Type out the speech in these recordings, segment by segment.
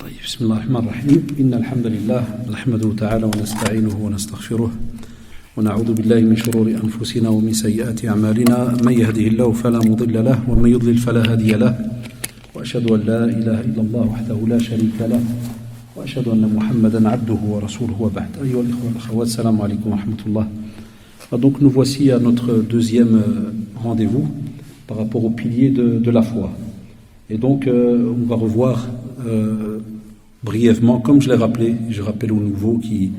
طيب بسم الله الرحمن الرحيم إن الحمد لله نحمده تعالى ونستعينه ونستغفره ونعوذ بالله من شرور أنفسنا ومن سيئات أعمالنا من يهده الله فلا مضل له ومن يضلل فلا هادي له وأشهد أن لا إله إلا الله وحده لا شريك له وأشهد أن محمدا عبده ورسوله وبعد أيها الإخوة والأخوات السلام عليكم ورحمة الله. Donc nous voici à notre deuxième rendez-vous par rapport aux piliers de la foi. Et donc on va revoir brièvement, comme je l'ai rappelé, je rappelle aux nouveaux qui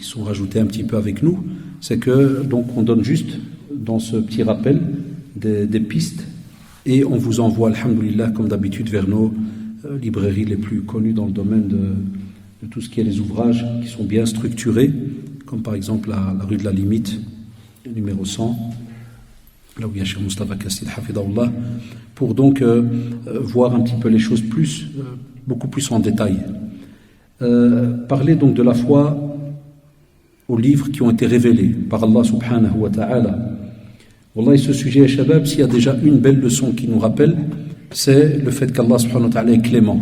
sont rajoutés un petit peu avec nous, c'est que donc on donne juste dans ce petit rappel des pistes et on vous envoie, alhamdoulilah, comme d'habitude, vers nos librairies les plus connues dans le domaine de tout ce qui est les ouvrages qui sont bien structurés, comme par exemple la rue de la Limite, numéro 100, là où il y a Cheikh Mustafa Kassid Hafidahullah, pour donc voir un petit peu les choses beaucoup plus en détail. Parler donc de la foi aux livres qui ont été révélés par Allah subhanahu wa ta'ala. Wallah, ce sujet, Shabab, s'il y a déjà une belle leçon qui nous rappelle, c'est le fait qu'Allah subhanahu wa ta'ala est clément.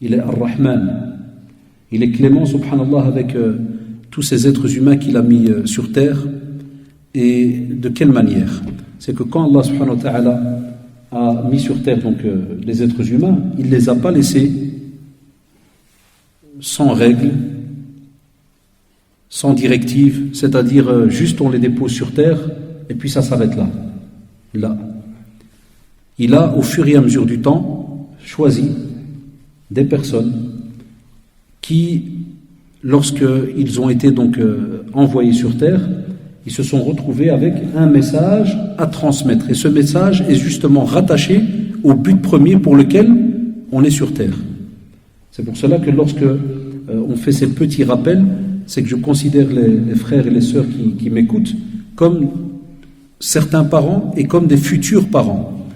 Il est Ar-Rahman. Il est clément, subhanallah, avec tous ces êtres humains qu'il a mis sur terre. Et de quelle manière? C'est que quand Allah subhanahu wa ta'ala a mis sur terre donc, les êtres humains, il ne les a pas laissés sans règles, sans directive, c'est-à-dire juste on les dépose sur terre et puis ça s'arrête là. Là. Il a, au fur et à mesure du temps, choisi des personnes qui, lorsqu'ils ont été donc envoyés sur terre, ils se sont retrouvés avec un message à transmettre. Et ce message est justement rattaché au but premier pour lequel on est sur terre. C'est pour cela que lorsque on fait ces petits rappels, c'est que je considère les frères et les sœurs qui m'écoutent comme certains parents et comme des futurs parents.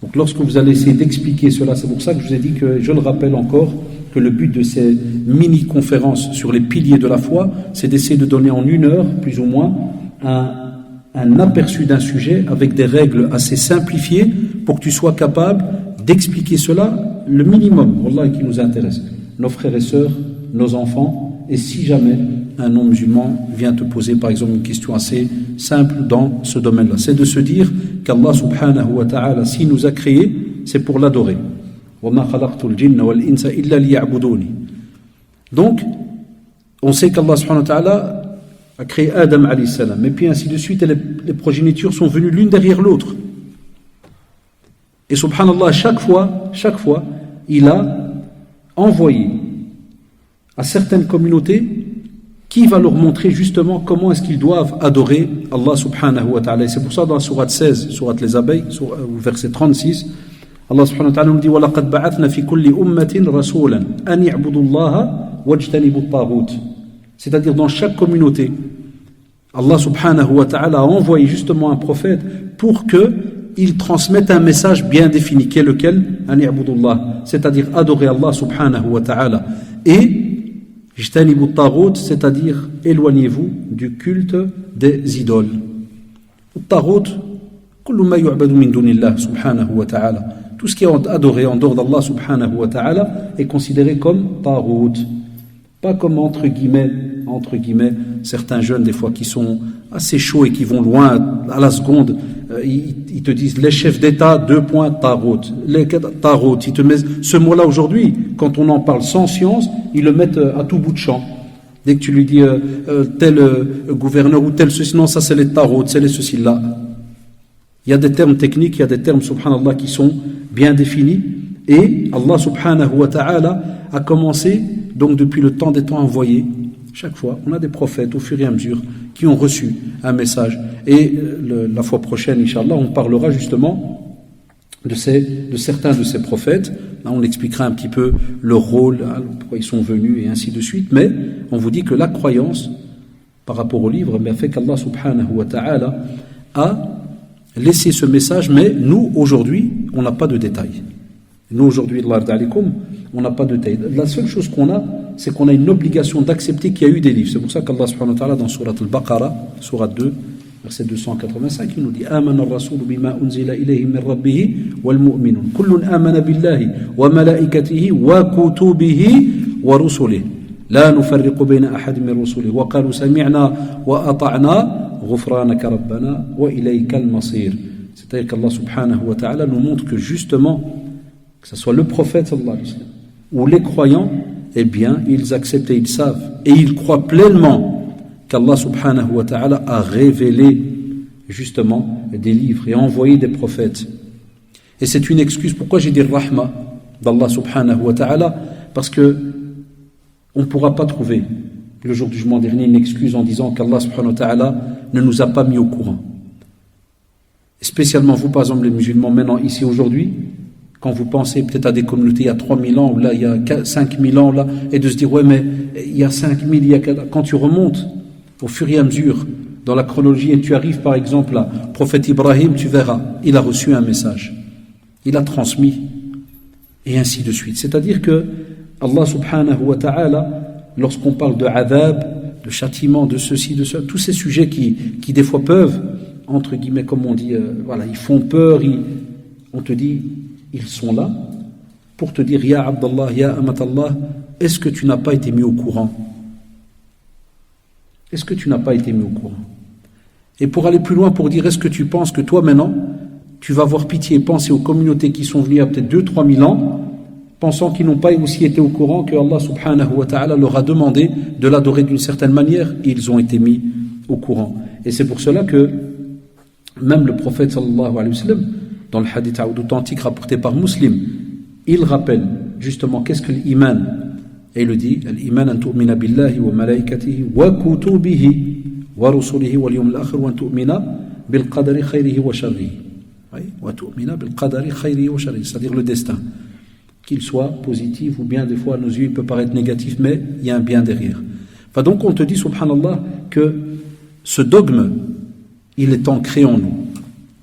Donc lorsque vous allez essayer d'expliquer cela, c'est pour ça que je vous ai dit que, je le rappelle encore, que le but de ces mini-conférences sur les piliers de la foi, c'est d'essayer de donner en 1 heure, plus ou moins, un aperçu d'un sujet avec des règles assez simplifiées pour que tu sois capable d'expliquer cela le minimum, wallah, qui nous intéresse. Nos frères et sœurs, nos enfants, et si jamais un non-musulman vient te poser par exemple une question assez simple dans ce domaine-là, c'est de se dire qu'Allah subhanahu wa ta'ala, s'il nous a créés, c'est pour l'adorer. Donc, on sait qu'Allah subhanahu wa ta'ala a créé Adam alayhi salam, et puis ainsi de suite, et les progénitures sont venues l'une derrière l'autre. Et subhanallah, chaque fois, il a envoyé à certaines communautés qui va leur montrer justement comment est-ce qu'ils doivent adorer Allah subhanahu wa ta'ala. Et c'est pour ça dans la sourate 16, sourate les abeilles, verset 36, Allah subhanahu wa ta'ala nous dit وَلَقَدْ بَعَثْنَا فِي كُلِّ أُمَّةٍ رَسُولًا أَنْ يَعْبُدُوا اللَّهَ وَاجْتَنِبُوا الطَّاغُوتَ. C'est-à-dire dans chaque communauté, Allah subhanahu wa ta'ala a envoyé justement un prophète pour qu'il transmette un message bien défini, qui est lequel? أَنْ يَعْبُدُوا اللَّهَ, c'est-à-dire adorer Allah subhanahu wa ta'ala. Et Ijtanibu at-taghut, c'est-à-dire éloignez-vous du culte des idoles. At-taghut, kullu ma yu'badu min dunillah subhanahu wa ta'ala. Tout ce qui est adoré en dehors d'Allah subhanahu wa ta'ala est considéré comme taghut. Pas comme entre guillemets, certains jeunes des fois qui sont assez chauds et qui vont loin à la seconde, ils te disent les chefs d'État, taghut. Les taghut, ils te mettent ce mot-là aujourd'hui, quand on en parle sans science, ils le mettent à tout bout de champ. Dès que tu lui dis tel gouverneur ou tel ceci, non, ça c'est les taghut, c'est les ceci là. Il y a des termes techniques, il y a des termes subhanallah qui sont bien définis, et Allah subhanahu wa ta'ala a commencé donc depuis le temps des temps envoyés. Chaque fois, on a des prophètes au fur et à mesure qui ont reçu un message. Et la fois prochaine, Inch'Allah, on parlera justement de certains de ces prophètes. Là, on expliquera un petit peu leur rôle, pourquoi ils sont venus et ainsi de suite. Mais on vous dit que la croyance par rapport au livre fait qu'Allah subhanahu wa ta'ala a laissé ce message, mais nous, aujourd'hui, on n'a pas de détails. Nous, aujourd'hui, on n'a pas de détails. La seule chose qu'on a, c'est qu'on a une obligation d'accepter qu'il y a eu des livres. C'est pour ça qu'Allah subhanahu wa ta'ala, dans Surat al-Baqarah, Surat 2, verset 285, il nous dit Amana ar-rasoul bima unzila ilayhi min rabbih wal mu'minun kullun amana billahi wa malaikatihi wa kutubihi wa rusulihi la nufarriqu bayna ahadin min rusulihi wa qalu sami'na wa ata'na ghufranaka rabbana wa ilayka al-masir. C'est-à-dire qu'Allah subhanahu wa ta'ala nous montre que justement, que ce soit le prophète sallallahu alayhi wa sallam ou les croyants, eh bien, ils acceptent et ils savent et ils croient pleinement qu'Allah subhanahu wa ta'ala a révélé justement des livres et envoyé des prophètes. Et c'est une excuse. Pourquoi j'ai dit rahma d'Allah subhanahu wa ta'ala? Parce que on ne pourra pas trouver le jour du jugement dernier une excuse en disant qu'Allah subhanahu wa ta'ala ne nous a pas mis au courant. Et spécialement vous, par exemple, les musulmans, maintenant, ici, aujourd'hui, quand vous pensez peut-être à des communautés il y a 3000 ans, ou là, il y a 5000 ans, là, et de se dire, ouais, mais il y a 5000, il y a... Quand tu remontes, au fur et à mesure, dans la chronologie, et tu arrives par exemple à prophète Ibrahim, tu verras, il a reçu un message, il a transmis, et ainsi de suite. C'est-à-dire que Allah subhanahu wa ta'ala, lorsqu'on parle de adhab, de châtiment, de ceci, de cela, tous ces sujets qui des fois peuvent, entre guillemets, comme on dit, voilà, ils font peur, on te dit, ils sont là, pour te dire, Ya Abdallah, Ya Amatallah, est-ce que tu n'as pas été mis au courant? Est-ce que tu n'as pas été mis au courant? Et pour aller plus loin, pour dire, est-ce que tu penses que toi maintenant, tu vas avoir pitié et penser aux communautés qui sont venues il y a peut-être 2-3 000 ans, pensant qu'ils n'ont pas aussi été au courant que Allah subhanahu wa ta'ala leur a demandé de l'adorer d'une certaine manière, et ils ont été mis au courant. Et c'est pour cela que même le prophète sallallahu alayhi wa sallam, dans le hadith authentique rapporté par Muslim, il rappelle justement qu'est-ce que l'iman. Et il le dit, l'iman an tu'mina billahi wa malaikatihi wa kutubihi wa rusulihi wal yawmil akhir wa an tu'mina bil qadari khayrihi wa sharrihi. Wa tu'mina bil qadari khayrihi wa sharrihi, c'est-à-dire le destin. Qu'il soit positif ou bien des fois à nos yeux il peut paraître négatif, mais il y a un bien derrière. Enfin, donc on te dit, subhanallah, que ce dogme, il est ancré en nous.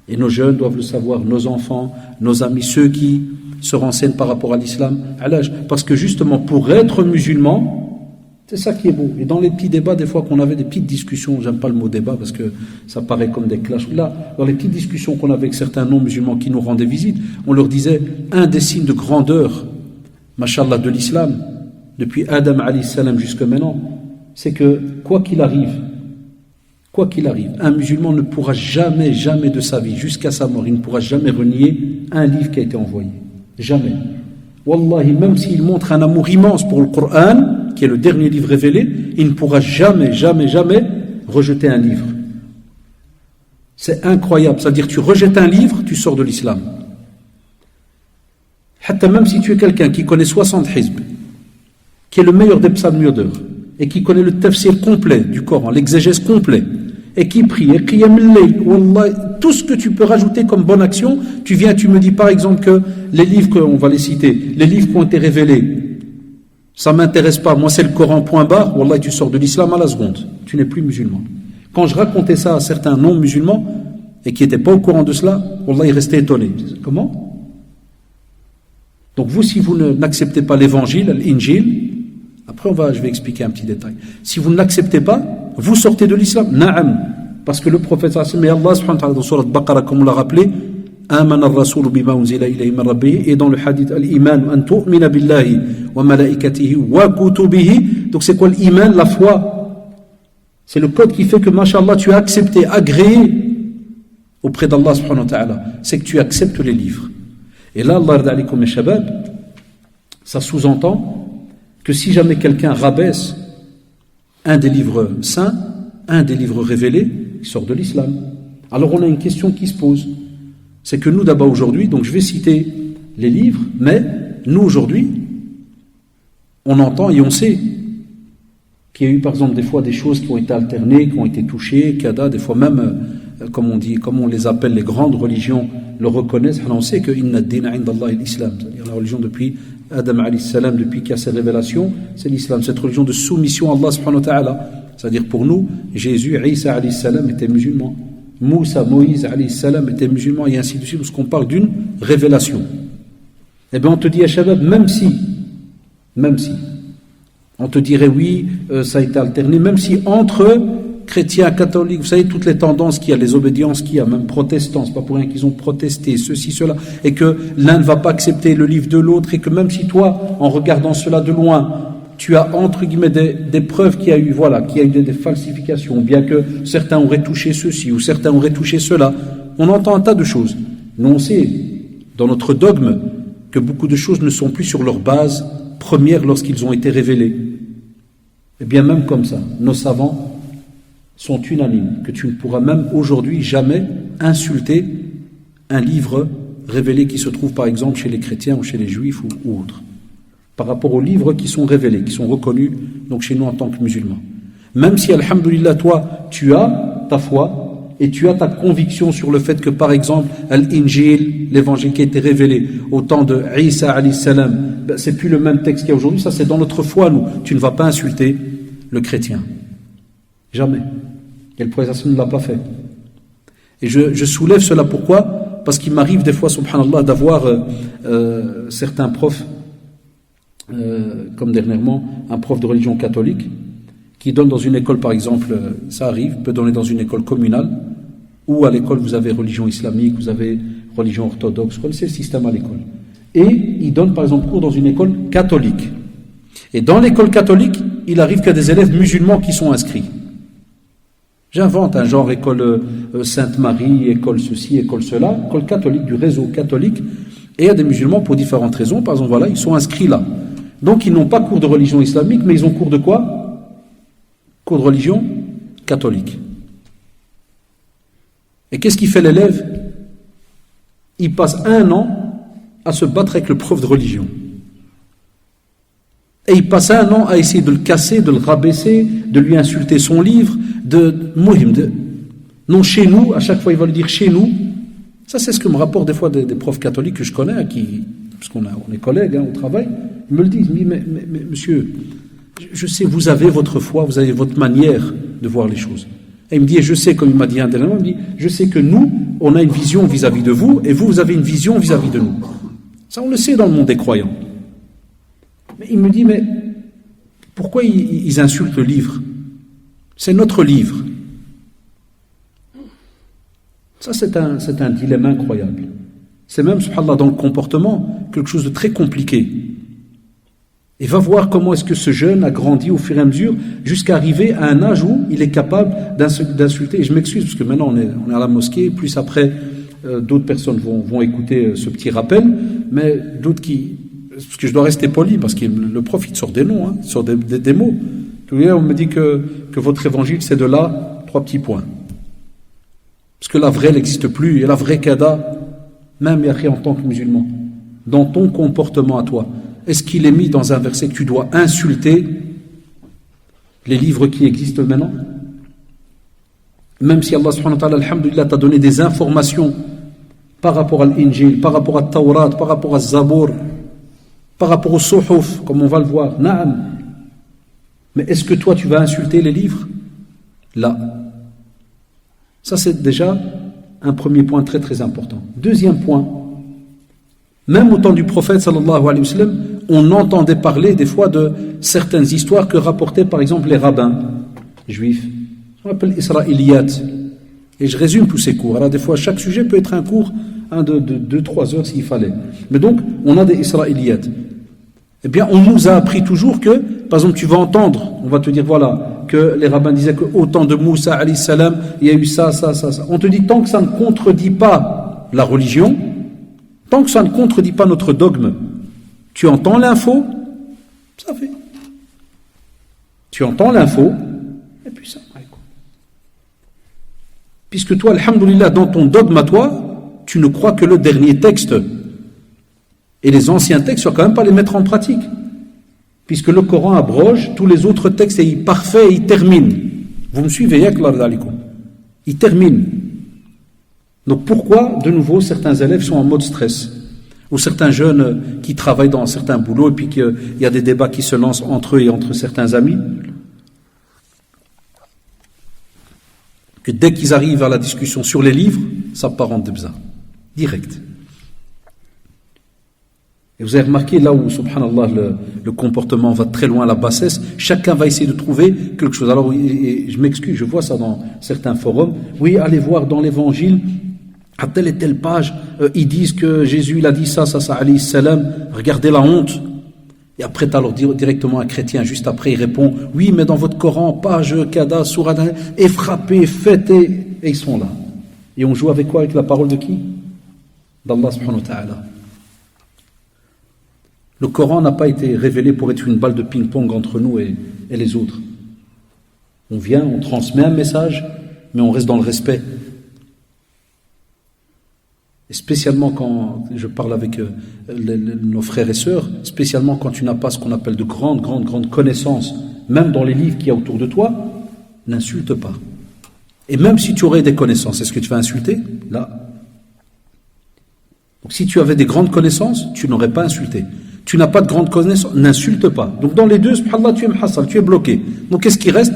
Et nos jeunes doivent le savoir, nos enfants, nos amis, ceux qui se renseignent par rapport à l'islam, à l'âge. Parce que justement, pour être musulman, c'est ça qui est beau. Et dans les petits débats, des fois qu'on avait des petites discussions, j'aime pas le mot débat parce que ça paraît comme des clashs. Là, dans les petites discussions qu'on avait avec certains non-musulmans qui nous rendaient visite, on leur disait, un des signes de grandeur, mashallah, de l'islam, depuis Adam alayhi salam jusque maintenant, c'est que quoi qu'il arrive, un musulman ne pourra jamais de sa vie, jusqu'à sa mort, il ne pourra jamais renier un livre qui a été envoyé. Jamais. Wallahi, même s'il montre un amour immense pour le Coran, qui est le dernier livre révélé, il ne pourra jamais rejeter un livre. C'est incroyable. C'est-à-dire, tu rejettes un livre, tu sors de l'islam. Hatta même si tu es quelqu'un qui connaît 60 hizb, qui est le meilleur des psalmodieurs, et qui connaît le tafsir complet du Coran, l'exégèse complet, et qui prie, et qiyam al-layl, wallah, tout ce que tu peux rajouter comme bonne action, tu viens, tu me dis par exemple que les livres, on va les citer, les livres qui ont été révélés, ça ne m'intéresse pas, moi c'est le Coran point barre, wallah, tu sors de l'islam à la seconde, tu n'es plus musulman. Quand je racontais ça à certains non-musulmans, et qui n'étaient pas au courant de cela, wallah, ils restaient étonnés. Comment? Donc vous, si vous n'acceptez pas l'évangile, l'injil, après je vais expliquer un petit détail. Si vous ne l'acceptez pas, vous sortez de l'islam. Na'am. Parce que le prophète sallallahu alayhi wa sallam, et Allah subhanahu wa ta'ala dans surat Baqarah, comme on l'a rappelé, Amana ar-rasoul bima unzila ilayhi min rabbih, et dans le hadith al-iman an tu'mina billahi wa malaikatihi wa kutubihi. Donc c'est quoi l'iman? La foi. C'est le code qui fait que, mashallah, tu as accepté, agréé auprès d'Allah subhanahu wa ta'ala. C'est que tu acceptes les livres. Et là, Allah yarda alaykum ya shabab, ça sous-entend que si jamais quelqu'un rabaisse un des livres saints, un des livres révélés, il sort de l'islam. Alors on a une question qui se pose. C'est que nous d'abord aujourd'hui, donc je vais citer les livres, mais nous aujourd'hui, on entend et on sait qu'il y a eu par exemple des fois des choses qui ont été alternées, qui ont été touchées, kada, des fois même, comme on dit, comme on les appelle, les grandes religions le reconnaissent, on sait que inna ad-dina 'inda Allah l'islam, c'est-à-dire la religion depuis Adam alayhi salam, depuis qu'il y a cette révélation, c'est l'islam, cette religion de soumission à Allah subhanahu wa ta'ala. C'est-à-dire pour nous, Jésus, Isa alayhi salam était musulman, Moussa, Moïse alayhi salam était musulman, et ainsi de suite, parce qu'on parle d'une révélation. Eh bien on te dit à Shabab, même si, on te dirait oui, ça a été alterné, même si entre chrétiens, catholiques, vous savez, toutes les tendances qu'il y a, les obédiences qu'il y a, même protestants, c'est pas pour rien qu'ils ont protesté, ceci, cela, et que l'un ne va pas accepter le livre de l'autre, et que même si toi, en regardant cela de loin, tu as entre guillemets des preuves qu'il y a eu, voilà, qu'il y a eu des falsifications, bien que certains auraient touché ceci, ou certains auraient touché cela, on entend un tas de choses. Nous on sait, dans notre dogme, que beaucoup de choses ne sont plus sur leur base première lorsqu'ils ont été révélés. Et bien même comme ça, nos savants sont unanimes, que tu ne pourras même aujourd'hui jamais insulter un livre révélé qui se trouve par exemple chez les chrétiens ou chez les juifs ou autres, par rapport aux livres qui sont révélés, qui sont reconnus donc chez nous en tant que musulmans. Même si, alhamdoulilah, toi, tu as ta foi et tu as ta conviction sur le fait que, par exemple, l'Injil, l'évangile qui a été révélé au temps de Isa alayhi salam, c'est plus le même texte qu'il y a aujourd'hui, ça c'est dans notre foi, nous. Tu ne vas pas insulter le chrétien. Jamais. Et le prophète ne l'a pas fait. Et je soulève cela pourquoi ? Parce qu'il m'arrive des fois, subhanallah, d'avoir certains profs, comme dernièrement, un prof de religion catholique, qui donne dans une école, par exemple, ça arrive, peut donner dans une école communale, ou à l'école vous avez religion islamique, vous avez religion orthodoxe, vous connaissez le système à l'école. Et il donne par exemple cours dans une école catholique. Et dans l'école catholique, il arrive qu'il y a des élèves musulmans qui sont inscrits. J'invente un genre école Sainte-Marie, école ceci, école cela, école catholique, du réseau catholique, et il y a des musulmans pour différentes raisons, par exemple voilà, ils sont inscrits là. Donc ils n'ont pas cours de religion islamique, mais ils ont cours de quoi ? Cours de religion catholique. Et qu'est-ce qu'il fait l'élève ? Il passe 1 an à se battre avec le prof de religion. Et il passe 1 an à essayer de le casser, de le rabaisser, de lui insulter son livre, non, chez nous, à chaque fois il va lui dire chez nous. Ça c'est ce que me rapportent des fois des profs catholiques que je connais, parce qu'on est collègues, on travaille, ils me le disent, mais monsieur, je sais, vous avez votre foi, vous avez votre manière de voir les choses. Et il me dit, et je sais, comme il m'a dit un dernier, il me dit, je sais que nous, on a une vision vis-à-vis de vous, et vous avez une vision vis-à-vis de nous. Ça, on le sait dans le monde des croyants. Mais il me dit, mais pourquoi ils insultent le livre ? C'est notre livre. Ça, c'est un dilemme incroyable. C'est même, subhanallah, dans le comportement, quelque chose de très compliqué. Et va voir comment est-ce que ce jeune a grandi au fur et à mesure jusqu'à arriver à un âge où il est capable d'insulter. Et je m'excuse parce que maintenant on est à la mosquée, plus après d'autres personnes vont écouter ce petit rappel, mais d'autres parce que je dois rester poli parce que le prof il sort des noms, il sort des mots. Tout on me dit que votre évangile c'est de là, 3 petits points. Parce que la vraie n'existe plus, et la vraie kada, même en tant que musulman, dans ton comportement à toi, est-ce qu'il est mis dans un verset que tu dois insulter les livres qui existent maintenant ? Même si Allah subhanahu wa ta'ala, alhamdulillah, t'a donné des informations par rapport à l'Injil, par rapport à Tawrat, par rapport à Zabur, par rapport au Suhuf, comme on va le voir, na'am. Mais est-ce que toi tu vas insulter les livres ? Là. Ça c'est déjà un premier point très très important. Deuxième point, même au temps du prophète sallallahu alayhi wa sallam, on entendait parler des fois de certaines histoires que rapportaient par exemple les rabbins juifs. On appelle Israéliyat. Et je résume tous ces cours. Alors des fois, chaque sujet peut être un cours de 2-3 heures s'il fallait. Mais donc, on a des Israéliyat. Eh bien, on nous a appris toujours que, par exemple, tu vas entendre, on va te dire, voilà, que les rabbins disaient qu'au temps de Moussa alayhi salam, il y a eu ça. On te dit, tant que ça ne contredit pas la religion, tant que ça ne contredit pas notre dogme, tu entends l'info, ça fait. Tu entends l'info, et puis ça. Puisque toi, alhamdoulilah, dans ton dogme à toi, tu ne crois que le dernier texte. Et les anciens textes, tu ne vas quand même pas les mettre en pratique. Puisque le Coran abroge tous les autres textes et il parfait et il termine. Vous me suivez, yaklar d'alikum. Il termine. Donc pourquoi, de nouveau, certains élèves sont en mode stress ? Ou certains jeunes qui travaillent dans certains boulots et puis qu'il y a des débats qui se lancent entre eux et entre certains amis. Que dès qu'ils arrivent à la discussion sur les livres, ça part en débza. Direct. Et vous avez remarqué là où, subhanallah, le comportement va très loin, la bassesse, chacun va essayer de trouver quelque chose. Alors, et je m'excuse, je vois ça dans certains forums. Oui, allez voir dans l'évangile, à telle et telle page, ils disent que Jésus, il a dit ça, alayhi salam, regardez la honte. Et après, tu as alors directement un chrétien, juste après, il répond, oui, mais dans votre Coran, page, kada, sourate, et frappez, faites, et ils sont là. Et on joue avec quoi? Avec la parole de qui? D'Allah subhanahu wa ta'ala. Le Coran n'a pas été révélé pour être une balle de ping-pong entre nous et les autres. On vient, on transmet un message, mais on reste dans le respect. Et spécialement quand je parle avec nos frères et sœurs, spécialement quand tu n'as pas ce qu'on appelle de grandes connaissances, même dans les livres qu'il y a autour de toi, n'insulte pas. Et même si tu aurais des connaissances, est-ce que tu vas insulter? Là. Donc si tu avais des grandes connaissances, tu n'aurais pas insulté. Tu n'as pas de grandes connaissances, n'insulte pas. Donc dans les deux, subhanallah, tu es muhassal, tu es bloqué. Donc qu'est-ce qui reste?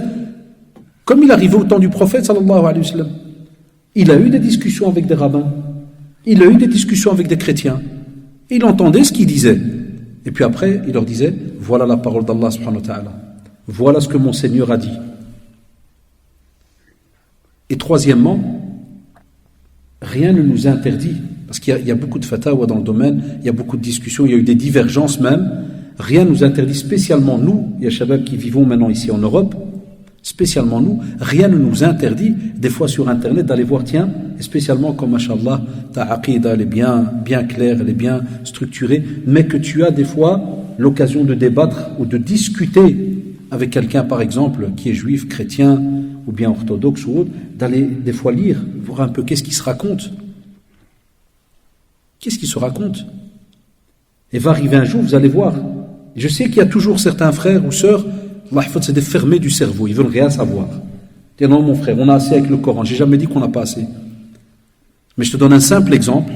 Comme il arrivait au temps du prophète, sallallahu alayhi wa sallam, il a eu des discussions avec des rabbins, il a eu des discussions avec des chrétiens, il entendait ce qu'ils disaient. Et puis après, il leur disait, voilà la parole d'Allah subhanahu wa ta'ala. Voilà ce que mon Seigneur a dit. Et troisièmement, rien ne nous interdit, parce qu'il y a beaucoup de fatawa dans le domaine, il y a beaucoup de discussions, il y a eu des divergences même, rien ne nous interdit, spécialement nous, les Shabab qui vivons maintenant ici en Europe, spécialement nous, rien ne nous interdit, des fois sur Internet, d'aller voir, tiens, et spécialement comme, mashallah, ta aqida, elle est bien claire, elle est bien structurée, mais que tu as des fois l'occasion de débattre ou de discuter avec quelqu'un, par exemple, qui est juif, chrétien, ou bien orthodoxe ou autre, d'aller des fois lire, voir un peu qu'est-ce qui se raconte. Qu'est-ce qui se raconte? Et va arriver un jour, vous allez voir. Je sais qu'il y a toujours certains frères ou sœurs, c'est des fermés du cerveau, ils veulent rien savoir. Dis non mon frère, on a assez avec le Coran, j'ai jamais dit qu'on n'a pas assez. Mais je te donne un simple exemple,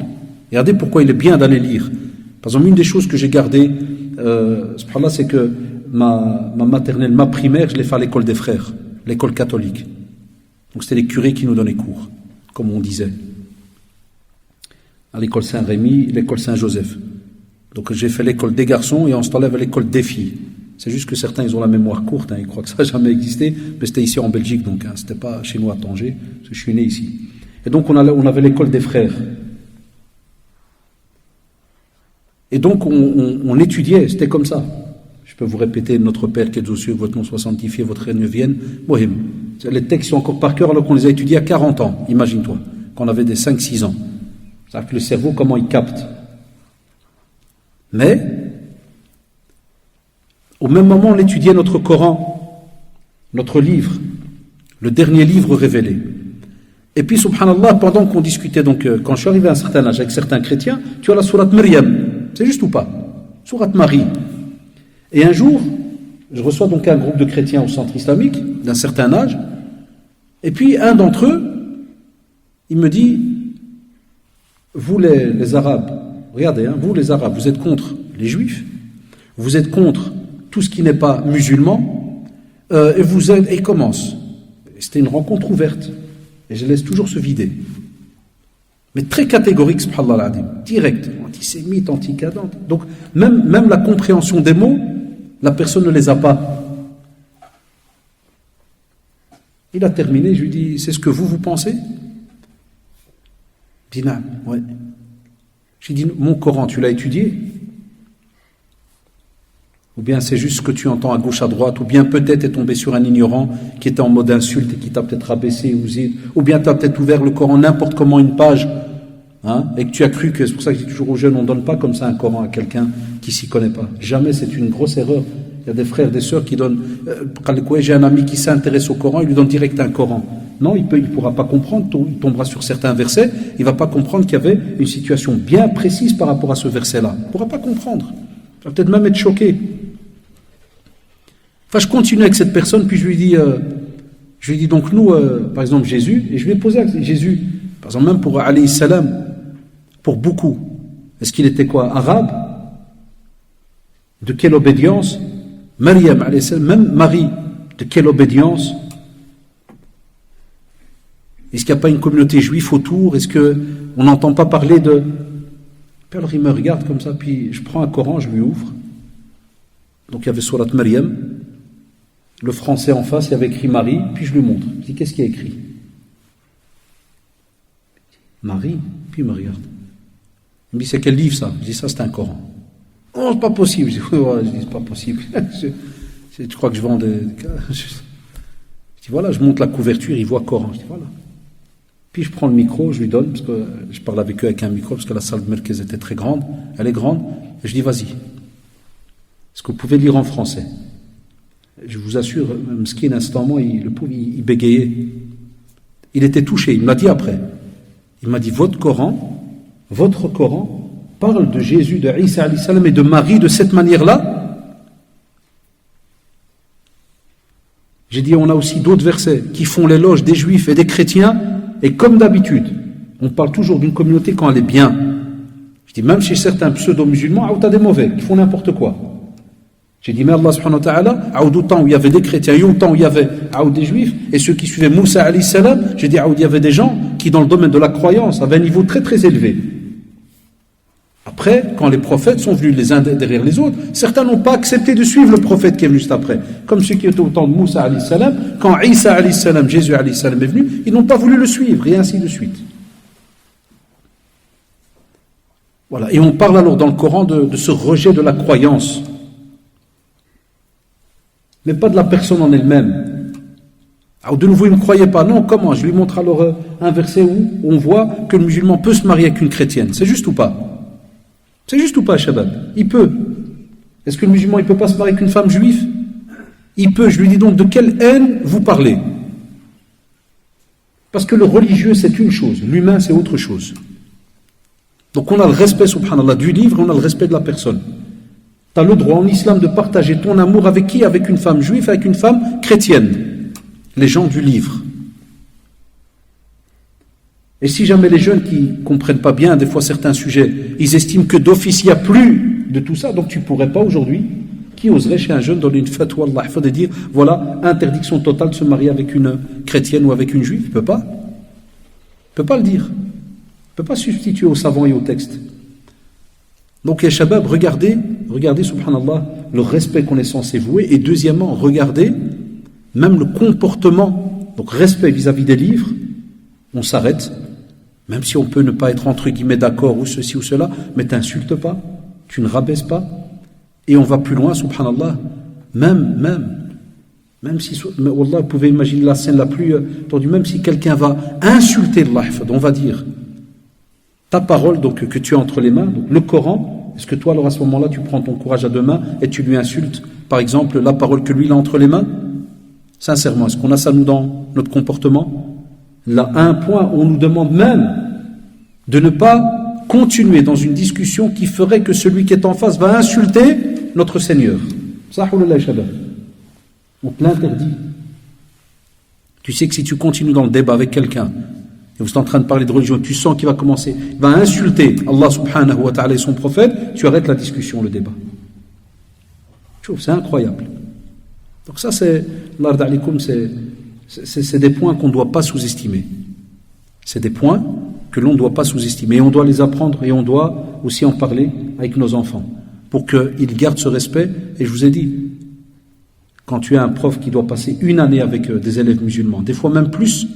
regardez pourquoi il est bien d'aller lire. Par exemple, une des choses que j'ai gardées, subhanallah, c'est que ma maternelle, ma primaire, je l'ai fait à l'école des frères, l'école catholique. Donc c'était les curés qui nous donnaient cours, comme on disait. À l'école Saint-Rémy, l'école Saint-Joseph. Donc j'ai fait l'école des garçons et on se enlève à l'école des filles. C'est juste que certains, ils ont la mémoire courte, ils croient que ça n'a jamais existé, mais c'était ici en Belgique, donc c'était pas chez nous à Tanger, parce que je suis né ici. Et donc on avait l'école des frères. Et donc on étudiait, c'était comme ça. Je peux vous répéter, notre Père qui est aux cieux, votre nom soit sanctifié, votre règne vienne, Mohim. Les textes sont encore par cœur alors qu'on les a étudiés à 40 ans, imagine-toi, quand on avait des 5-6 ans. C'est-à-dire que le cerveau, comment il capte. Mais, au même moment, on étudiait notre Coran, notre livre, le dernier livre révélé. Et puis, subhanallah, pendant qu'on discutait, donc, quand je suis arrivé à un certain âge avec certains chrétiens, tu as la sourate Maryam, c'est juste ou pas? Sourate Marie. Et un jour, je reçois donc un groupe de chrétiens au centre islamique, d'un certain âge, et puis un d'entre eux, il me dit, vous les Arabes, regardez, vous les Arabes, vous êtes contre les Juifs, vous êtes contre tout ce qui n'est pas musulman, et vous êtes, et il commence. C'était une rencontre ouverte, et je laisse toujours se vider. Mais très catégorique, subhanallah al-adim, direct, antisémite, anticadente. Donc, même la compréhension des mots, la personne ne les a pas. Il a terminé, je lui dis, c'est ce que vous pensez? Dina, ouais. J'ai dit, mon Coran, tu l'as étudié? Ou bien c'est juste ce que tu entends à gauche, à droite, ou bien peut-être est tombé sur un ignorant qui était en mode insulte et qui t'a peut-être rabaissé, ou bien tu as peut-être ouvert le Coran n'importe comment une page, et que tu as cru que, c'est pour ça que je dis toujours aux jeunes, on ne donne pas comme ça un Coran à quelqu'un qui s'y connaît pas. Jamais, c'est une grosse erreur. Il y a des frères, des sœurs qui donnent, j'ai un ami qui s'intéresse au Coran, il lui donne direct un Coran. Non, il ne pourra pas comprendre, il tombera sur certains versets, il ne va pas comprendre qu'il y avait une situation bien précise par rapport à ce verset-là. Il ne pourra pas comprendre. Il va peut-être même être choqué. Enfin, je continue avec cette personne, puis je lui dis donc nous, par exemple Jésus, et je lui ai posé à Jésus, par exemple même pour alayhi salam, pour beaucoup, est-ce qu'il était quoi? Arabe? De quelle obédience? Maryam alayhi salam, même Marie, de quelle obédience? Est-ce qu'il n'y a pas une communauté juive autour? Est-ce qu'on n'entend pas parler de... Puis alors il me regarde comme ça, puis je prends un Coran, je lui ouvre. Donc il y avait Surat Maryam, le français en face, il y avait écrit Marie, puis je lui montre. Je dis, qu'est-ce qu'il y a écrit? Marie, puis il me regarde. Il me dit, c'est quel livre ça? Je dis, ça c'est un Coran. Oh, c'est pas possible. Je dis, ouais, c'est pas possible. Tu crois que je vends des... Je dis, voilà, je monte la couverture, il voit Coran. Je dis, voilà. Puis je prends le micro, je lui donne, parce que je parle avec eux avec un micro, parce que la salle de Merkez était très grande, elle est grande, et je dis, vas-y. Est-ce que vous pouvez lire en français? Je vous assure, Mskin, instantanément, le pauvre, il bégayait. Il était touché, il me l'a dit après. Il m'a dit, votre Coran parle de Jésus, de Isa alayhi salam et de Marie de cette manière-là. J'ai dit, on a aussi d'autres versets qui font l'éloge des Juifs et des chrétiens, et comme d'habitude, on parle toujours d'une communauté quand elle est bien. Je dis, même chez certains pseudo-musulmans, tu as des mauvais, qui font n'importe quoi. J'ai dit, mais Allah subhanahu wa ta'ala, au temps où il y avait des chrétiens, et au temps où il y avait des juifs, et ceux qui suivaient Moussa alayhi salam, j'ai dit, il y avait des gens qui, dans le domaine de la croyance, avaient un niveau très très élevé. Après, quand les prophètes sont venus les uns derrière les autres, certains n'ont pas accepté de suivre le prophète qui est venu juste après. Comme ceux qui étaient au temps de Moussa alayhi salam, quand Isa alayhi salam, Jésus alayhi salam est venu, ils n'ont pas voulu le suivre, et ainsi de suite. Voilà. Et on parle alors dans le Coran de ce rejet de la croyance. Mais pas de la personne en elle-même. Alors de nouveau, il ne me croyait pas. Non, comment? Je lui montre alors un verset où on voit que le musulman peut se marier avec une chrétienne. C'est juste ou pas? C'est juste ou pas, Shabab? Il peut. Est-ce que le musulman il ne peut pas se marier avec une femme juive? Il peut. Je lui dis donc, de quelle haine vous parlez? Parce que le religieux, c'est une chose. L'humain, c'est autre chose. Donc on a le respect, subhanallah, du livre, on a le respect de la personne. Tu as le droit en islam de partager ton amour avec qui? Avec une femme juive, avec une femme chrétienne. Les gens du livre. Et si jamais les jeunes qui ne comprennent pas bien des fois certains sujets, ils estiment que d'office il n'y a plus de tout ça, donc tu ne pourrais pas aujourd'hui, qui oserait chez un jeune donner une fatwa, Allah, il faut dire, voilà, interdiction totale de se marier avec une chrétienne ou avec une juive? Il ne peut pas. Il ne peut pas le dire. Il ne peut pas substituer au savant et au texte. Donc les shabab, regardez, subhanallah, le respect qu'on est censé vouer, et deuxièmement, regardez même le comportement, donc respect vis-à-vis des livres, on s'arrête, même si on peut ne pas être entre guillemets d'accord ou ceci ou cela, mais t'insultes pas, tu ne rabaisses pas, et on va plus loin, subhanallah, même si, mais wallah, vous pouvez imaginer la scène la plus tendue, même si quelqu'un va insulter Allah, on va dire, ta parole donc que tu as entre les mains, donc le Coran, est-ce que toi alors à ce moment-là tu prends ton courage à deux mains et tu lui insultes par exemple la parole que lui il a entre les mains? Sincèrement, est-ce qu'on a ça nous dans notre comportement? Là, à un point où on nous demande même de ne pas continuer dans une discussion qui ferait que celui qui est en face va insulter notre Seigneur. On te l'interdit. Tu sais que si tu continues dans le débat avec quelqu'un et vous êtes en train de parler de religion, tu sens qu'il va commencer, il va insulter Allah subhanahu wa ta'ala et son prophète, tu arrêtes la discussion, le débat. C'est incroyable. Donc ça c'est des points qu'on ne doit pas sous-estimer. C'est des points que l'on ne doit pas sous-estimer. Et on doit les apprendre et on doit aussi en parler avec nos enfants pour qu'ils gardent ce respect. Et je vous ai dit, quand tu as un prof qui doit passer une année avec des élèves musulmans, des fois même plus,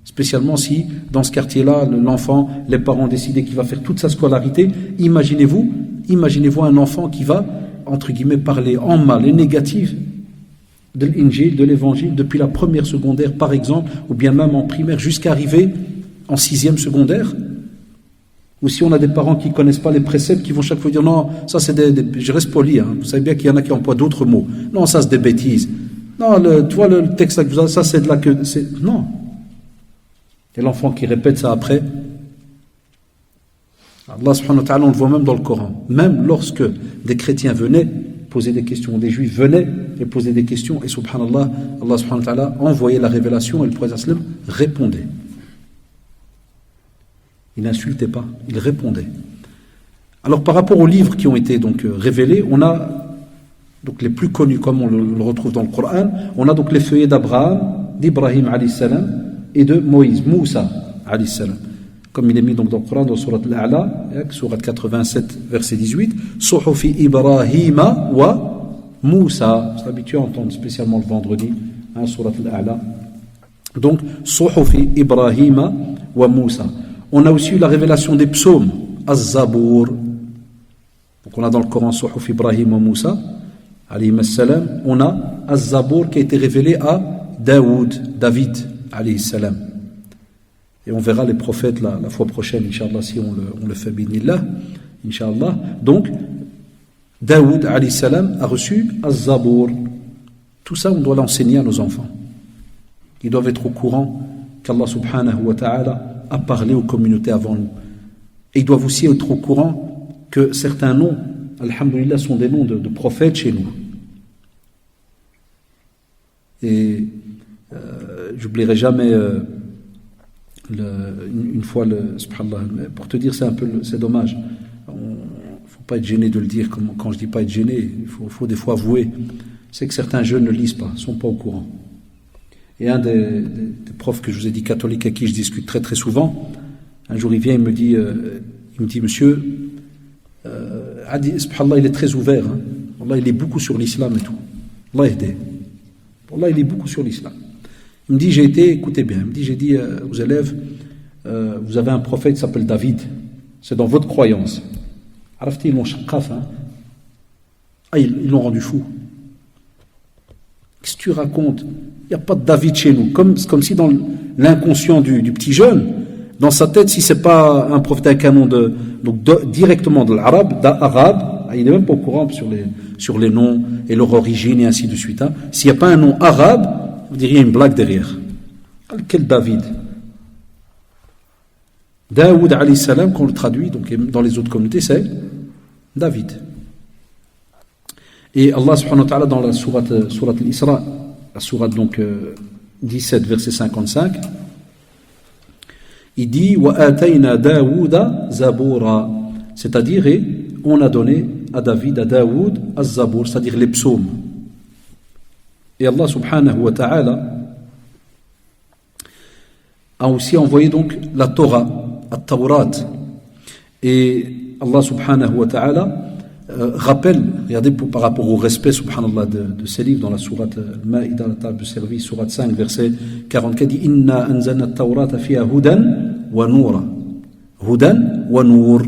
spécialement si dans ce quartier-là, l'enfant, les parents ont décidé qu'il va faire toute sa scolarité, imaginez-vous un enfant qui va, entre guillemets, parler en mal et négatif de l'Injil, de l'Évangile, depuis la première secondaire par exemple, ou bien même en primaire, jusqu'à arriver en 6e secondaire. Ou si on a des parents qui ne connaissent pas les préceptes, qui vont chaque fois dire non, ça c'est je reste poli, hein. Vous savez bien qu'il y en a qui emploient d'autres mots. Non, ça c'est des bêtises. Non, tu vois le texte là que vous avez, ça c'est de là que... Non. Et l'enfant qui répète ça après, Allah subhanahu wa ta'ala, on le voit même dans le Coran. Même lorsque des chrétiens venaient poser des questions, des juifs venaient et poser des questions, et subhanallah, Allah subhanahu wa ta'ala envoyait la révélation et le prophète sallam répondait. Il n'insultait pas, il répondait. Alors par rapport aux livres qui ont été donc révélés, on a donc les plus connus comme on le retrouve dans le Coran, on a donc les feuillets d'Abraham, d'Ibrahim alayhi salam et de Moïse, Moussa alayhi salam. comme il est mis donc dans le Coran, dans Surat Al-A'la, Surat 87, verset 18, Suhufi Ibrahima wa Moussa. C'est habitué à entendre spécialement le vendredi, Surat Al-A'la. Donc, Suhufi Ibrahima wa Moussa. On a aussi eu la révélation des psaumes, Az-Zabour. Donc, on a dans le Coran Suhuf Ibrahim wa Moussa, alayhi salam. On a Az-Zabour qui a été révélé à David, alayhi salam. Et on verra les prophètes la fois prochaine, Inch'Allah, si on le fait binillah, Inch'Allah. Donc, Daoud, alayhi salam, a reçu Az-Zabour. Tout ça, on doit l'enseigner à nos enfants. Ils doivent être au courant qu'Allah subhanahu wa ta'ala a parlé aux communautés avant nous. Et ils doivent aussi être au courant que certains noms, alhamdoulilah, sont des noms de prophètes chez nous. Et j'oublierai jamais une fois, subhanallah, pour te dire, c'est dommage. Il ne faut pas être gêné de le dire. Quand je dis pas être gêné, il faut des fois avouer. C'est que certains jeunes ne lisent pas, ne sont pas au courant. Et un des profs que je vous ai dit, catholique, à qui je discute très très souvent, un jour il vient, il me dit monsieur, subhanallah, il est très ouvert, hein. Allah, il est beaucoup sur l'islam et tout. Allah aide. Allah, il est beaucoup sur l'islam. Il me dit, écoutez bien, j'ai dit aux élèves, vous avez un prophète qui s'appelle David, c'est dans votre croyance. Arafti, ils l'ont shakaf, hein. Ils l'ont rendu fou. Qu'est-ce que tu racontes? Il n'y a pas de David chez nous. Comme si dans l'inconscient du petit jeune, dans sa tête, si ce n'est pas un prophète avec un nom directement de l'arabe, il n'est même pas au courant sur les noms et leur origine et ainsi de suite. Hein. S'il n'y a pas un nom arabe, vous diriez une blague derrière. Quel David? Daoud alayhi salam, qu'on le traduit, donc dans les autres communautés, c'est David. Et Allah subhanahu wa ta'ala dans la sourate Al-Isra, la sourate donc 17 verset 55, il dit wa atayna Daouda zabura, c'est-à-dire on a donné à Daoud az-Zabour, c'est-à-dire les psaumes. Et Allah subhanahu wa ta'ala a aussi envoyé donc la Torah, at-Tawrat. Et Allah subhanahu wa ta'ala rappelle, regardez par rapport au respect subhanallah de ces livres dans la sourate Al-Ma'ida, la table de service, sourate 5 verset 44, dit inna anzalna at-Tawrata fiha hudan wa noura, hudan wa nour,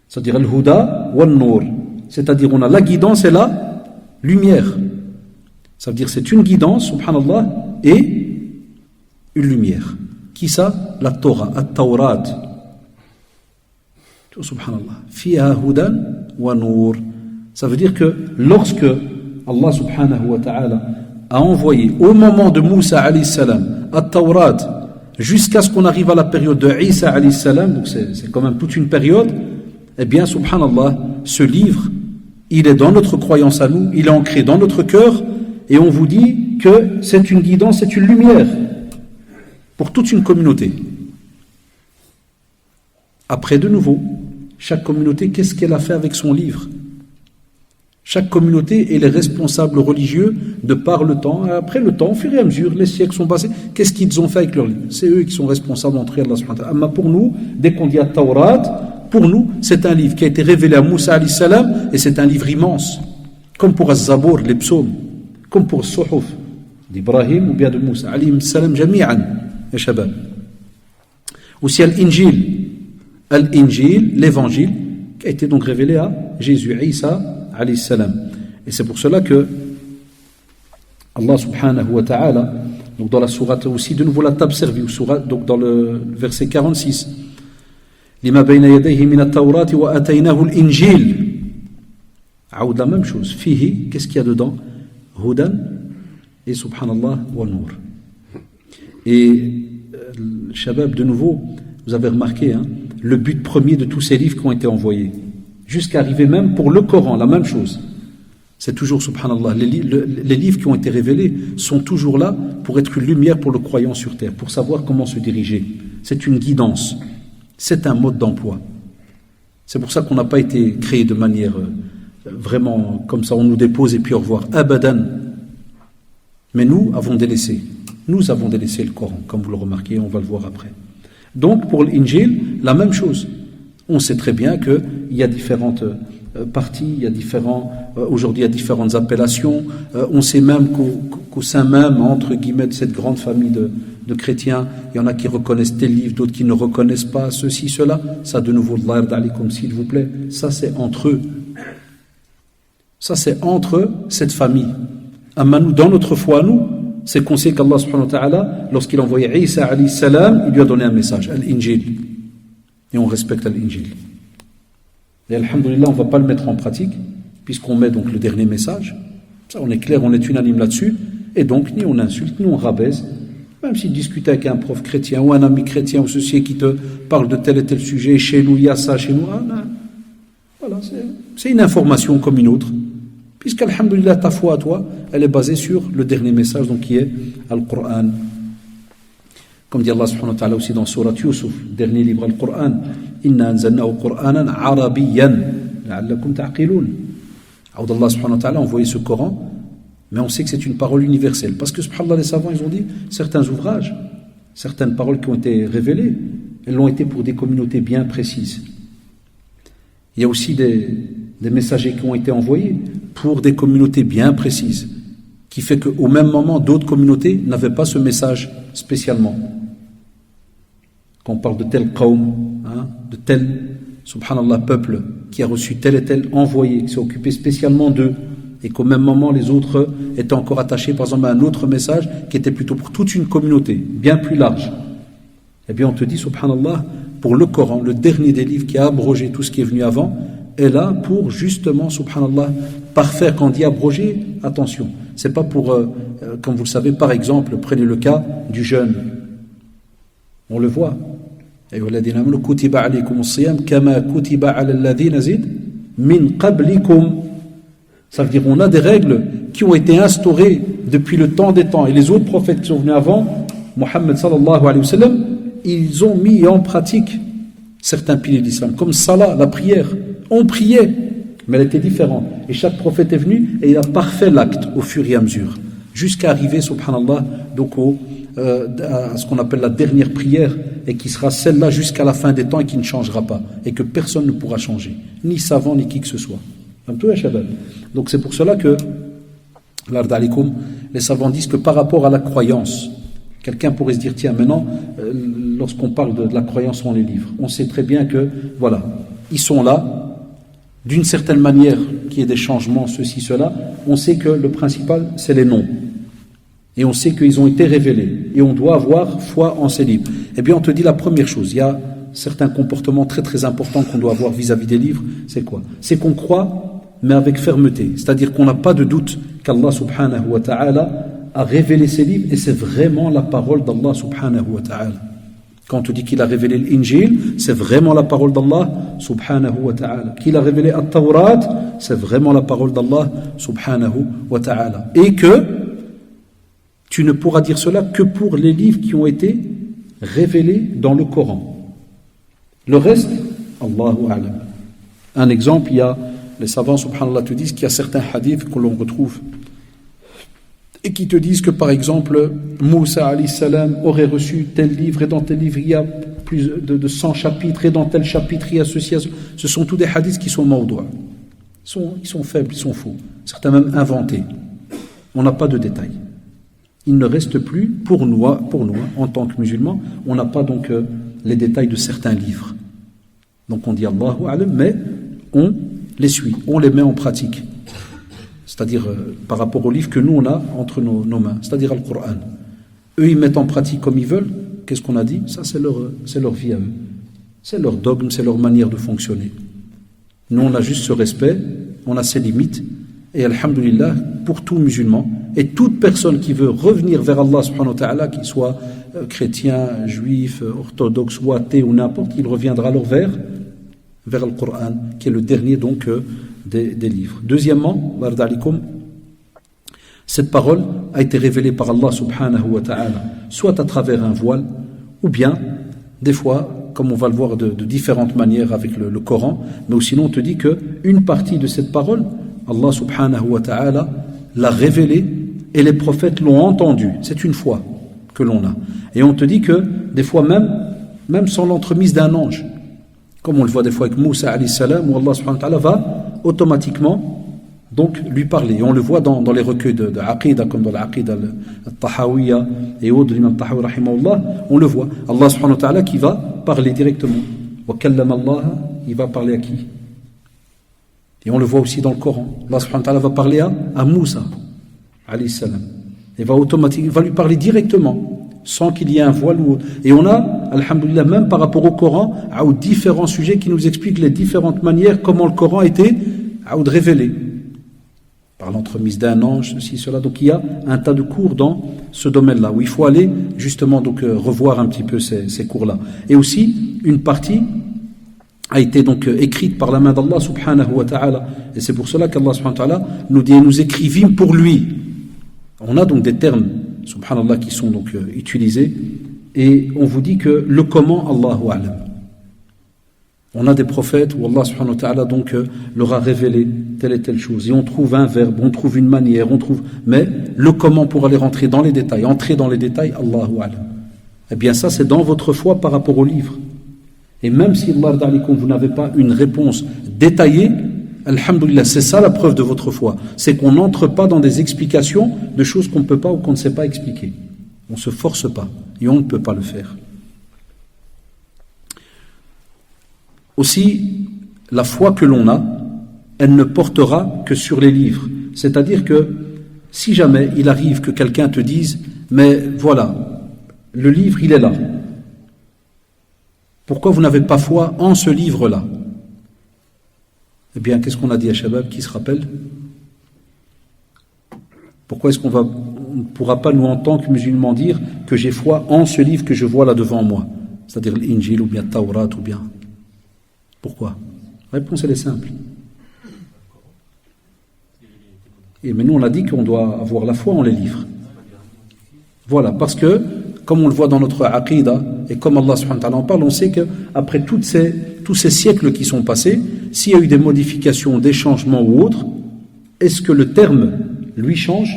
c'est-à-dire al-huda wa nour, c'est-à-dire on a la guidance et la lumière. Ça veut dire c'est une guidance subhanallah et une lumière. Qui ça? La Torah, at-Tawrat. Subhanallah. Fiha hudan wa nour. Ça veut dire que lorsque Allah subhanahu wa ta'ala a envoyé au moment de Moussa alayhi salam at-Tawrat jusqu'à ce qu'on arrive à la période de Isa alayhi salam, donc c'est quand même toute une période, eh bien subhanallah, ce livre, il est dans notre croyance à nous, il est ancré dans notre cœur et on vous dit que c'est une guidance, c'est une lumière pour toute une communauté. Après, de nouveau, chaque communauté, qu'est-ce qu'elle a fait avec son livre? Chaque communauté et les responsables religieux, de par le temps, après le temps, au fur et à mesure, les siècles sont passés, qu'est-ce qu'ils ont fait avec leur livre? C'est eux qui sont responsables entre Allah subhanahu wa ta'ala. Mais pour nous, dès qu'on dit à Tawrat, pour nous, c'est un livre qui a été révélé à Moussa alayhi salam, et c'est un livre immense. Comme pour Az-Zabour, les psaumes, comme pour Suhuf d'Ibrahim ou bien de Moussa alayhi salam jami'an, ya shabab. Aussi Al-Injil, l'évangile, qui a été donc révélé à Jésus, Isa, alayhi salam. Et c'est pour cela que Allah subhanahu wa ta'ala, donc dans la sourate aussi, de nouveau la table servie, donc dans le verset 46, Lima bayna yadayhi min at-Tawrat wa ataynahu al-Injil. Aoud la même chose. Fihi, qu'est-ce qu'il y a dedans? Hudan et subhanallah wa nour. Et le shabab, de nouveau, vous avez remarqué, hein, le but premier de tous ces livres qui ont été envoyés, jusqu'à arriver même pour le Coran, la même chose. C'est toujours, subhanallah, les livres qui ont été révélés sont toujours là pour être une lumière pour le croyant sur terre, pour savoir comment se diriger. C'est une guidance, c'est un mode d'emploi. C'est pour ça qu'on n'a pas été créé de manière vraiment comme ça, on nous dépose et puis au revoir. Abadan. Mais nous avons délaissé le Coran, comme vous le remarquez, on va le voir après. Donc pour l'Injil, la même chose. On sait très bien qu'il y a différentes parties, il y a aujourd'hui il y a différentes appellations. On sait même qu'au sein même, entre guillemets, de cette grande famille de chrétiens, il y en a qui reconnaissent tel livre, d'autres qui ne reconnaissent pas ceci, cela. Ça, de nouveau, comme s'il vous plaît, ça c'est entre eux. Ça c'est entre cette famille. Amma nous, dans notre foi, nous, c'est qu'on sait qu'Allah subhanahu wa ta'ala, lorsqu'il a envoyé Isa alayhi salam, il lui a donné un message, Al-Injil. Et on respecte Al-Injil. Et alhamdoulilah, on ne va pas le mettre en pratique, puisqu'on met donc le dernier message. Ça, on est clair, on est unanime là-dessus. Et donc, ni on insulte, ni on rabaisse. Même s'il discute avec un prof chrétien ou un ami chrétien ou ceci qui te parle de tel et tel sujet, chez nous, il y a ça, chez nous, voilà, c'est une information comme une autre. Puisqu'alhamdoulilah, ta foi à toi, elle est basée sur le dernier message, donc qui est Al-Qur'an. Comme dit Allah subhanahu wa ta'ala aussi dans Surat Yusuf, dernier livre Al-Qur'an, Inna anzalnahu Qur'anan Arabiyyan, la'allakum ta'qiloun. Allah subhanahu wa ta'ala a envoyé ce Coran, mais on sait que c'est une parole universelle. Parce que, subhanallah, les savants, ils ont dit, certains ouvrages, certaines paroles qui ont été révélées, elles l'ont été pour des communautés bien précises. Il y a aussi des messagers qui ont été envoyés pour des communautés bien précises, qui fait qu'au même moment, d'autres communautés n'avaient pas ce message spécialement. Quand on parle de tel qawm, de tel, subhanallah, peuple qui a reçu tel et tel envoyé, qui s'est occupé spécialement d'eux, et qu'au même moment, les autres étaient encore attachés, par exemple, à un autre message qui était plutôt pour toute une communauté, bien plus large. Eh bien, on te dit, subhanallah, pour le Coran, le dernier des livres qui a abrogé tout ce qui est venu avant, est là pour justement, subhanallah, parfaire. Quand on dit abroger, attention, c'est pas pour, comme vous le savez, par exemple, prenez le cas du jeûne. On le voit. Ça veut dire on a des règles qui ont été instaurées depuis le temps des temps. Et les autres prophètes qui sont venus avant, Mohammed sallallahu alayhi wa sallam, ils ont mis en pratique certains piliers de l'islam, comme Salah, la prière. On priait, mais elle était différente. Et chaque prophète est venu et il a parfait l'acte au fur et à mesure, jusqu'à arriver, subhanallah, donc à ce qu'on appelle la dernière prière, et qui sera celle-là jusqu'à la fin des temps et qui ne changera pas, et que personne ne pourra changer, ni savant, ni qui que ce soit. Donc c'est pour cela que, les savants disent que par rapport à la croyance, quelqu'un pourrait se dire, tiens, maintenant, lorsqu'on parle de la croyance en les livres, on sait très bien que, voilà, ils sont là, d'une certaine manière, qu'il y ait des changements, ceci, cela, on sait que le principal, c'est les noms. Et on sait qu'ils ont été révélés. Et on doit avoir foi en ces livres. Eh bien, on te dit la première chose, il y a certains comportements très très importants qu'on doit avoir vis-à-vis des livres, c'est quoi? C'est qu'on croit, mais avec fermeté. C'est-à-dire qu'on n'a pas de doute qu'Allah subhanahu wa ta'ala a révélé ces livres, et c'est vraiment la parole d'Allah subhanahu wa ta'ala. Quand on te dit qu'il a révélé l'Injil, c'est vraiment la parole d'Allah subhanahu wa ta'ala. Qu'il a révélé At-Tawrat, c'est vraiment la parole d'Allah subhanahu wa ta'ala. Et que tu ne pourras dire cela que pour les livres qui ont été révélés dans le Coran. Le reste, Allahu a'lam. Un exemple, il y a, les savants subhanallah te disent qu'il y a certains hadiths que l'on retrouve et qui te disent que par exemple Moussa alayhi salam aurait reçu tel livre, et dans tel livre il y a plus de 100 chapitres, et dans tel chapitre il y a ceci. Ce sont tous des hadiths qui sont mawdou'. Ils sont faibles, ils sont faux, certains même inventés. On n'a pas de détails. Il ne reste plus pour nous en tant que musulmans, on n'a pas donc les détails de certains livres. Donc on dit Allahu a'lam, mais on les suit, on les met en pratique. C'est-à-dire par rapport aux livres que nous on a entre nos mains, c'est-à-dire le Coran. Eux ils mettent en pratique comme ils veulent. Qu'est-ce qu'on a dit? Ça c'est leur vie à eux. C'est leur dogme, c'est leur manière de fonctionner. Nous on a juste ce respect, on a ses limites, et alhamdulillah, pour tout musulman, et toute personne qui veut revenir vers Allah subhanahu wa ta'ala, qu'il soit chrétien, juif, orthodoxe ou athée ou n'importe, il reviendra alors vers le Coran, qui est le dernier donc des livres. Deuxièmement, cette parole a été révélée par Allah subhanahu wa ta'ala, soit à travers un voile, ou bien, des fois, comme on va le voir de différentes manières avec le Coran, mais sinon on te dit qu'une partie de cette parole, Allah subhanahu wa ta'ala l'a révélée et les prophètes l'ont entendue. C'est une foi que l'on a. Et on te dit que des fois même, même sans l'entremise d'un ange. Comme on le voit des fois avec Moussa alayhi salam, où Allah subhanahu wa ta'ala va automatiquement donc lui parler. Et on le voit dans les recueils de Aqidah, comme dans l'Aqidah al-Tahawiyya et autres de l'imam Tahawi rahimahullah, on le voit. Allah subhanahu wa ta'ala qui va parler directement. Wa kallama Allah, il va parler à qui? Et on le voit aussi dans le Coran. Allah subhanahu wa ta'ala va parler à Moussa alayhi salam. Il va lui parler directement, sans qu'il y ait un voile ou autre. Et on a, alhamdoulilah, même par rapport au Coran, aux différents sujets qui nous expliquent les différentes manières comment le Coran a été révélé. Par l'entremise d'un ange, ceci, cela. Donc il y a un tas de cours dans ce domaine-là, où il faut aller justement donc revoir un petit peu ces cours-là. Et aussi, une partie a été donc écrite par la main d'Allah subhanahu wa ta'ala. Et c'est pour cela qu'Allah subhanahu wa ta'ala nous dit, nous écrivîmes pour lui. On a donc des termes, subhanallah, qui sont donc utilisés. Et on vous dit que le comment, Allahu a'lam. On a des prophètes où Allah subhanahu wa ta'ala donc leur a révélé telle et telle chose. Et on trouve un verbe, on trouve une manière, mais le comment pour aller rentrer dans les détails, entrer dans les détails, Allahu a'lam. Eh bien ça c'est dans votre foi par rapport au livre. Et même si Allah d'alikum, vous n'avez pas une réponse détaillée, alhamdoulilah, c'est ça la preuve de votre foi. C'est qu'on n'entre pas dans des explications de choses qu'on ne peut pas ou qu'on ne sait pas expliquer. On ne se force pas et on ne peut pas le faire. Aussi, la foi que l'on a, elle ne portera que sur les livres. C'est-à-dire que si jamais il arrive que quelqu'un te dise « mais voilà, le livre il est là. Pourquoi vous n'avez pas foi en ce livre-là » Eh bien, qu'est-ce qu'on a dit à Shabab? Qui se rappelle? Pourquoi est-ce qu'on ne pourra pas, nous, en tant que musulmans, dire que j'ai foi en ce livre que je vois là devant moi? C'est-à-dire l'Injil ou bien Taurat ou bien... Pourquoi? La réponse, elle est simple. Et mais nous, on a dit qu'on doit avoir la foi en les livres. Voilà, parce que, comme on le voit dans notre Aqidah, et comme Allah subhanahu wa ta'ala en parle, on sait qu'après tous ces siècles qui sont passés, s'il y a eu des modifications, des changements ou autres, est-ce que le terme, lui, change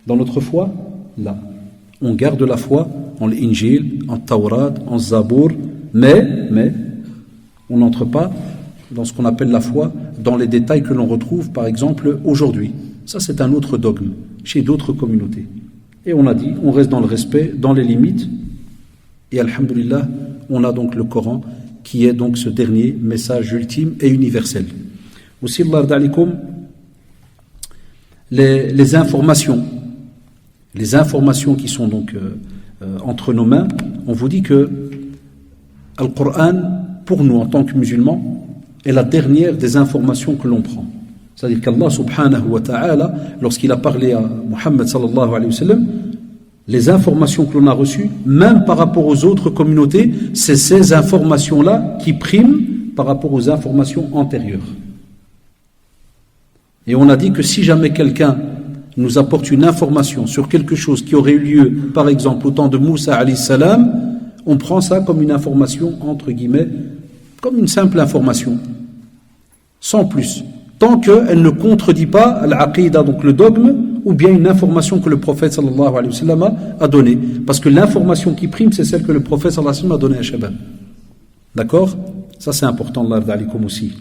dans notre foi? Là. On garde la foi en l'Injil, en Taurat, en Zabour, mais on n'entre pas dans ce qu'on appelle la foi, dans les détails que l'on retrouve, par exemple, aujourd'hui. Ça, c'est un autre dogme, chez d'autres communautés. Et on a dit, on reste dans le respect, dans les limites, et alhamdoulilah, on a donc le Coran, qui est donc ce dernier message ultime et universel. Aussi, Allah d'alikum, les informations qui sont donc entre nos mains, on vous dit que le Coran, pour nous en tant que musulmans, est la dernière des informations que l'on prend. C'est-à-dire qu'Allah subhanahu wa ta'ala, lorsqu'il a parlé à Muhammad sallallahu alayhi wa sallam, les informations que l'on a reçues, même par rapport aux autres communautés, c'est ces informations-là qui priment par rapport aux informations antérieures. Et on a dit que si jamais quelqu'un nous apporte une information sur quelque chose qui aurait eu lieu, par exemple, au temps de Moussa alayhi salam, on prend ça comme une information, entre guillemets, comme une simple information, sans plus, tant qu'elle ne contredit pas l'aqidah, donc le dogme, ou bien une information que le prophète sallallahu alayhi wa sallam a donnée. Parce que l'information qui prime, c'est celle que le prophète sallallahu alayhi wa sallam a donnée à Shabab. D'accord? Ça c'est important, Allah d'alikum aussi.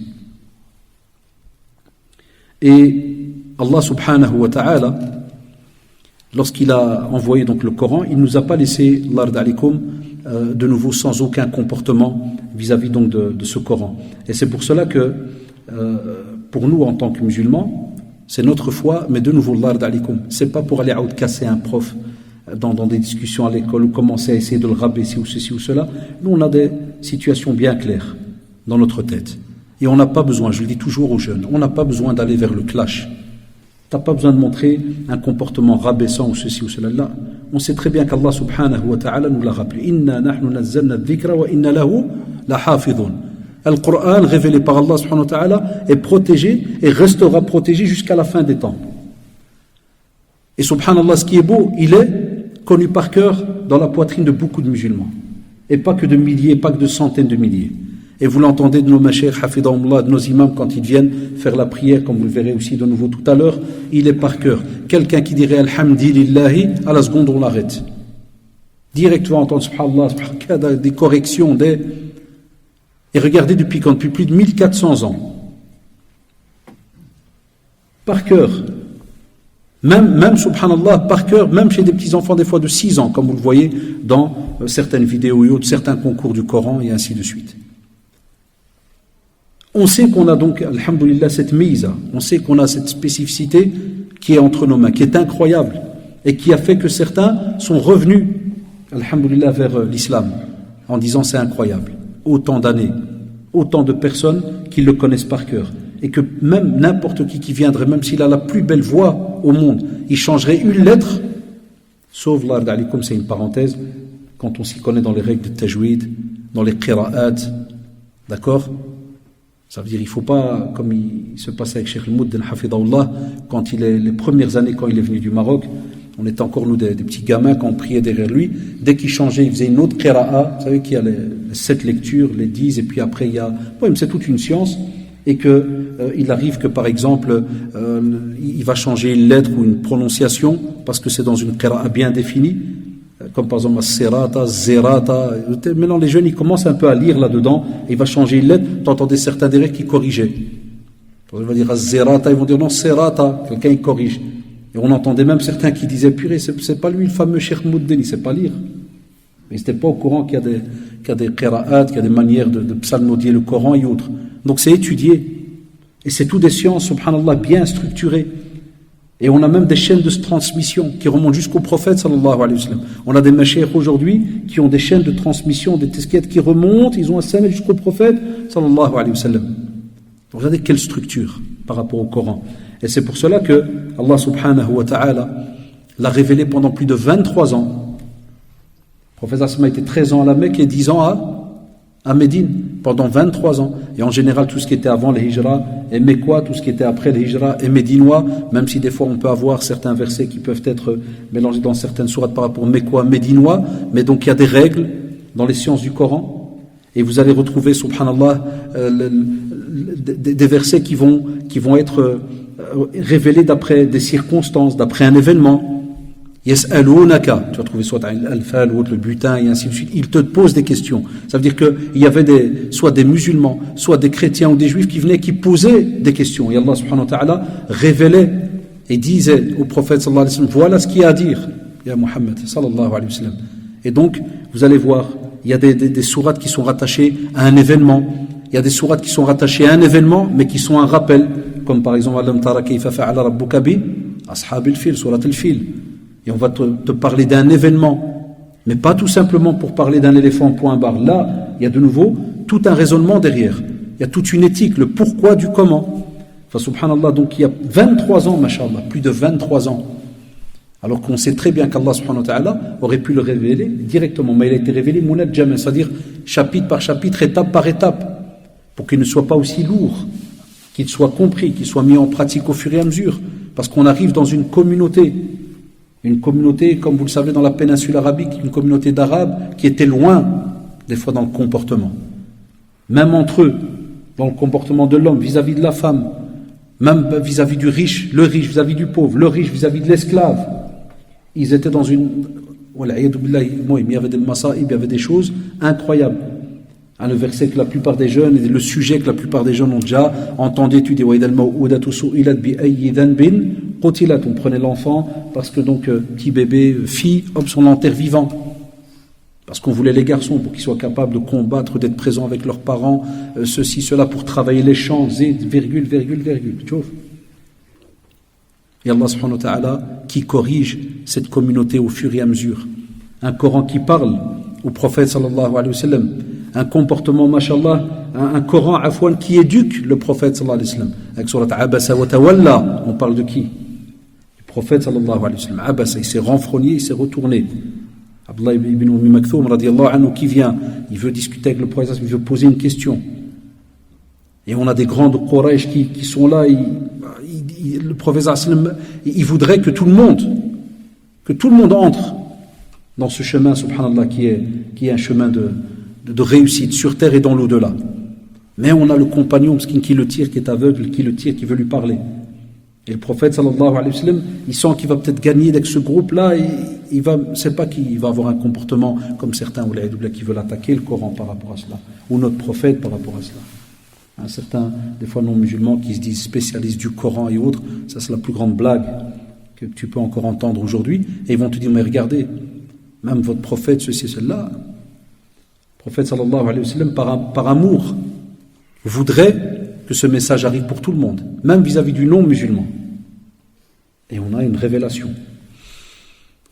Et Allah subhanahu wa ta'ala, lorsqu'il a envoyé donc le Coran, il ne nous a pas laissé, Allah d'alikum, de nouveau sans aucun comportement vis-à-vis donc de ce Coran. Et c'est pour cela que pour nous en tant que musulmans, c'est notre foi, mais de nouveau Allah d'alikum, c'est pas pour aller casser un prof dans des discussions à l'école ou commencer à essayer de le rabaisser ou ceci ou cela. Nous on a des situations bien claires dans notre tête et on n'a pas besoin, je le dis toujours aux jeunes, on n'a pas besoin d'aller vers le clash. T'as pas besoin de montrer un comportement rabaissant ou ceci ou cela. Là, on sait très bien qu'Allah subhanahu wa ta'ala nous l'a rappelé. Inna nahnu nazzalna adh-dhikra wa inna lahu lahafidhun. Le Coran révélé par Allah subhanahu wa ta'ala est protégé et restera protégé jusqu'à la fin des temps. Et subhanallah, ce qui est beau, il est connu par cœur dans la poitrine de beaucoup de musulmans. Et pas que de milliers, pas que de centaines de milliers. Et vous l'entendez de nos mashaykh, hafidahumullah, de nos imams, quand ils viennent faire la prière, comme vous le verrez aussi de nouveau tout à l'heure, il est par cœur. Quelqu'un qui dirait Alhamdulillahi, à la seconde on l'arrête. Direct, tu vas entendre subhanallah, des corrections, et regardez depuis quand? Depuis plus de 1400 ans. Par cœur. Même subhanallah, par cœur, même chez des petits-enfants, des fois de 6 ans, comme vous le voyez dans certaines vidéos et autres, certains concours du Coran, et ainsi de suite. On sait qu'on a donc, alhamdoulilah, cette miza, on sait qu'on a cette spécificité qui est entre nos mains, qui est incroyable, et qui a fait que certains sont revenus, alhamdoulilah, vers l'islam, en disant c'est incroyable. Autant d'années, autant de personnes qui le connaissent par cœur. Et que même n'importe qui viendrait, même s'il a la plus belle voix au monde, il changerait une lettre, sauf l'ard alikum, c'est une parenthèse, quand on s'y connaît dans les règles de tajwid, dans les qira'at, d'accord? Ça veut dire il ne faut pas, comme il se passait avec Cheikh Al-Muddin Hafidahullah, quand les premières années, quand il est venu du Maroc, on était encore nous des petits gamins, quand on priait derrière lui, dès qu'il changeait, il faisait une autre qira'a, vous savez qu'il y a les 7 lectures, les 10, et puis après il y a, ouais, mais c'est toute une science, et que il arrive que par exemple il va changer une lettre ou une prononciation parce que c'est dans une qira'a bien définie, comme par exemple Sirata, Zerata. Maintenant les jeunes ils commencent un peu à lire là-dedans, et il va changer une lettre, t'entendais certains derrière qui corrigeaient. Il va dire Zerata, ils vont dire non, Sirata, quelqu'un il corrige. Et on entendait même certains qui disaient purée, c'est pas lui le fameux Cheikh Mouddin, il sait pas lire. Ils n'étaient pas au courant qu'il y a des qira'at, qu'il y a des manières de psalmodier le Coran et autres. Donc c'est étudié. Et c'est tout des sciences, subhanallah, bien structurées. Et on a même des chaînes de transmission qui remontent jusqu'au prophète, sallallahu alayhi wa sallam. On a des mashayikh aujourd'hui qui ont des chaînes de transmission, des tesquettes qui remontent, ils ont un sanad jusqu'au prophète, sallallahu alayhi wa sallam. Regardez quelle structure par rapport au Coran. Et c'est pour cela que Allah subhanahu wa ta'ala l'a révélé pendant plus de 23 ans. Le prophète Asma était 13 ans à la Mecque et 10 ans à Médine, pendant 23 ans. Et en général, tout ce qui était avant les hijra est mécois, tout ce qui était après les hijra est médinois, même si des fois on peut avoir certains versets qui peuvent être mélangés dans certaines sourates par rapport au mécois, médinois, mais donc il y a des règles dans les sciences du Coran, et vous allez retrouver, subhanallah, des versets qui vont être révélés d'après des circonstances, d'après un événement. Yas'alunaka, tu vas trouver soit al-fal ou le butin et ainsi de suite. Ils te posent des questions. Ça veut dire qu'il y avait soit des musulmans, soit des chrétiens ou des juifs qui venaient, qui posaient des questions. Et Allah subhanahu wa ta'ala révélait et disait au prophète sallallahu alayhi wa sallam, voilà ce qu'il y a à dire, ya Muhammad sallallahu alayhi wa sallam. Et donc, vous allez voir, il y a des sourates qui sont rattachées à un événement. Il y a des sourates qui sont rattachées à un événement, mais qui sont un rappel. Comme par exemple, Alam tara kayfa fa'ala rabbuka bi ashabil fil, surat al-fil. Et on va te parler d'un événement, mais pas tout simplement pour parler d'un éléphant point barre. Là, il y a de nouveau tout un raisonnement derrière. Il y a toute une éthique, le pourquoi du comment. Enfin, subhanallah, donc il y a 23 ans, mashallah, plus de 23 ans. Alors qu'on sait très bien qu'Allah subhanahu wa ta'ala aurait pu le révéler directement, mais il a été révélé munajjaman, c'est-à-dire chapitre par chapitre, étape par étape, pour qu'il ne soit pas aussi lourd, qu'il soit compris, qu'il soit mis en pratique au fur et à mesure. Parce qu'on arrive dans une communauté, comme vous le savez dans la péninsule arabique, une communauté d'Arabes qui était loin, des fois dans le comportement. Même entre eux, dans le comportement de l'homme, vis-à-vis de la femme, même vis-à-vis du riche, le riche vis-à-vis du pauvre, le riche vis-à-vis de l'esclave. Ils étaient dans une... il y avait des masaïb, il y avait des choses incroyables. Le verset que la plupart des jeunes, et le sujet que la plupart des jeunes ont déjà entendu étudier. On prenait l'enfant parce que donc petit bébé, fille, hop, son enterre vivant. Parce qu'on voulait les garçons pour qu'ils soient capables de combattre, d'être présents avec leurs parents, ceci, cela, pour travailler les champs, virgule. Tu vois. Et Allah subhanahu wa ta'ala qui corrige cette communauté au fur et à mesure. Un Coran qui parle au prophète sallallahu alayhi wa sallam. Un comportement, mashallah, un Coran afwan qui éduque le prophète sallallahu alayhi wa sallam. Avec surat Abasa wa Tawalla, on parle de qui? Le prophète sallallahu alayhi wa sallam. Abasa, il s'est renfrogné, il s'est retourné. Abdullah ibn Maktoum radiyallahu anhu qui vient, il veut discuter avec le prophète, il veut poser une question. Et on a des grands de Quraysh qui sont là, le prophète sallallahu alayhi wa sallam, il voudrait que tout le monde entre dans ce chemin, subhanallah, qui est un chemin de réussite sur terre et dans l'au-delà. Mais on a le compagnon qui le tire, qui est aveugle, qui le tire, qui veut lui parler. Et le prophète sallallahu alayhi wa sallam, il sent qu'il va peut-être gagner avec ce groupe-là, et c'est pas qu'il va avoir un comportement comme certains qui veulent attaquer le Coran par rapport à cela, ou notre prophète par rapport à cela. Certains, des fois non-musulmans, qui se disent spécialistes du Coran et autres, ça c'est la plus grande blague que tu peux encore entendre aujourd'hui, et ils vont te dire, mais regardez, même votre prophète, ceci, cela, le prophète sallallahu alayhi wa sallam, par amour, voudrait que ce message arrive pour tout le monde, même vis-à-vis du non-musulman. Et on a une révélation.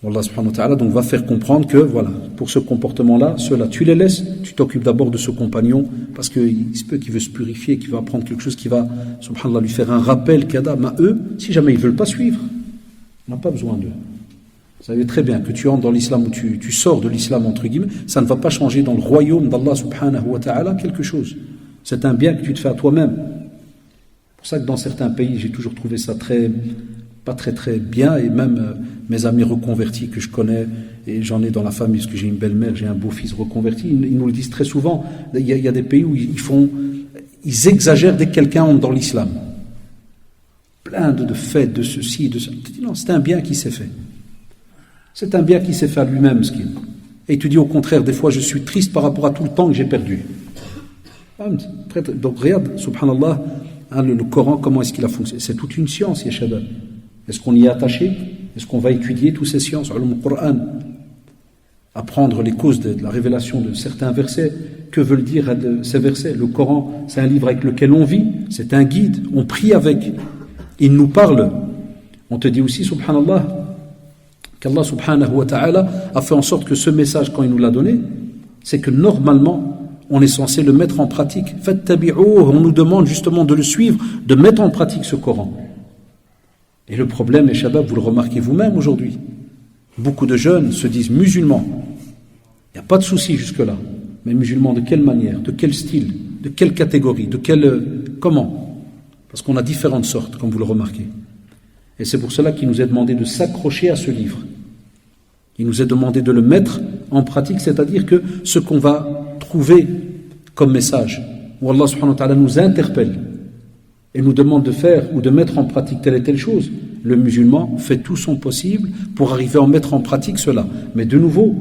Allah subhanahu wa ta'ala donc va faire comprendre que voilà, pour ce comportement-là, ceux-là, tu les laisses, tu t'occupes d'abord de ce compagnon, parce qu'il se peut qu'il veut se purifier, qu'il va apprendre quelque chose qui va, subhanallah, lui faire un rappel qu'Adam à eux, si jamais ils ne veulent pas suivre, on n'a pas besoin d'eux. Vous savez très bien que tu entres dans l'islam ou tu sors de l'islam, entre guillemets, ça ne va pas changer dans le royaume d'Allah subhanahu wa ta'ala quelque chose. C'est un bien que tu te fais à toi-même. C'est pour ça que dans certains pays, j'ai toujours trouvé ça pas très bien, et même mes amis reconvertis que je connais, et j'en ai dans la famille, parce que j'ai une belle-mère, j'ai un beau-fils reconverti, ils nous le disent très souvent. Il y a des pays où ils exagèrent dès que quelqu'un entre dans l'islam. Plein de fêtes, de ceci, de ça. Non, c'est un bien qui s'est fait. C'est un bien qui s'est fait à lui-même, ce qu'il. Et tu dis au contraire, des fois je suis triste par rapport à tout le temps que j'ai perdu. Donc regarde, subhanallah, le Coran, comment est-ce qu'il a fonctionné? C'est toute une science, ya shabab. Est-ce qu'on y est attaché? Est-ce qu'on va étudier toutes ces sciences, le Coran, apprendre les causes de la révélation de certains versets? Que veulent dire ces versets? Le Coran, c'est un livre avec lequel on vit, c'est un guide, on prie avec, il nous parle. On te dit aussi, subhanallah, qu'Allah subhanahu wa ta'ala a fait en sorte que ce message, quand il nous l'a donné, c'est que normalement, on est censé le mettre en pratique. Fattabi'uh, on nous demande justement de le suivre, de mettre en pratique ce Coran. Et le problème, les shabab, vous le remarquez vous-même aujourd'hui. Beaucoup de jeunes se disent musulmans. Il n'y a pas de souci jusque-là. Mais musulmans de quelle manière? De quel style? De quelle catégorie? Comment? Parce qu'on a différentes sortes, comme vous le remarquez. Et c'est pour cela qu'il nous est demandé de s'accrocher à ce livre. Il nous est demandé de le mettre en pratique, c'est-à-dire que ce qu'on va trouver comme message, où Allah subhanahu wa ta'ala nous interpelle et nous demande de faire ou de mettre en pratique telle et telle chose, le musulman fait tout son possible pour arriver à mettre en pratique cela. Mais de nouveau,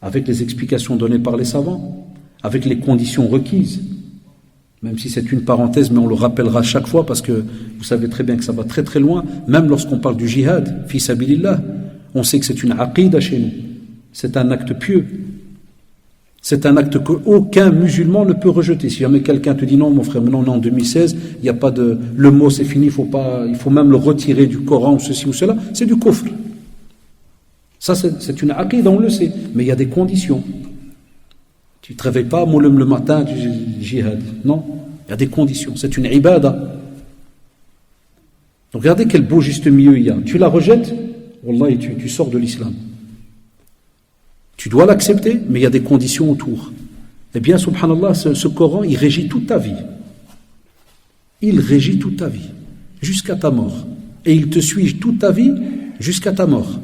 avec les explications données par les savants, avec les conditions requises, même si c'est une parenthèse, mais on le rappellera chaque fois parce que vous savez très bien que ça va très très loin, même lorsqu'on parle du jihad, fi sabilillah, on sait que c'est une aqida chez nous, c'est un acte pieux. C'est un acte qu'aucun musulman ne peut rejeter. Si jamais quelqu'un te dit non, mon frère, mais non, en 2016, il n'y a pas de. Le mot c'est fini, il faut même le retirer du Coran ou ceci ou cela, c'est du kufr. Ça, c'est une aqida, on le sait, mais il y a des conditions. Tu ne te réveilles pas, moulem le matin, du jihad. Non, il y a des conditions. C'est une ibada. Donc regardez quel beau juste milieu il y a. Tu la rejettes, wallah, et tu sors de l'islam. Tu dois l'accepter, mais il y a des conditions autour. Eh bien, subhanallah, ce Coran, il régit toute ta vie. Il régit toute ta vie, jusqu'à ta mort. Et il te suit toute ta vie, jusqu'à ta mort.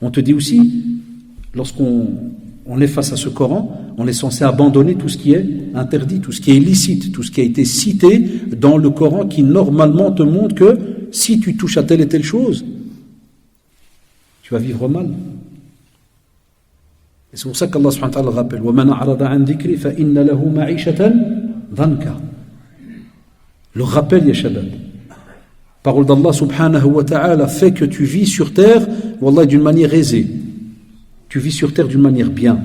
On te dit aussi, lorsqu'on est face à ce Coran, on est censé abandonner tout ce qui est interdit, tout ce qui est illicite, tout ce qui a été cité dans le Coran, qui normalement te montre que si tu touches à telle et telle chose, tu vas vivre mal. Et c'est pour ça qu'Allah subhanahu wa ta'ala rappelle وَمَنْ أَعْرَضَ عَنْ ذِكْرِ فَإِنَّ لَهُ مَعِيشَةً ضَنْكَ. Le rappel, ya shabab. Parole d'Allah subhanahu wa ta'ala fait que tu vis sur terre, wallah, d'une manière aisée. Tu vis sur terre d'une manière bien.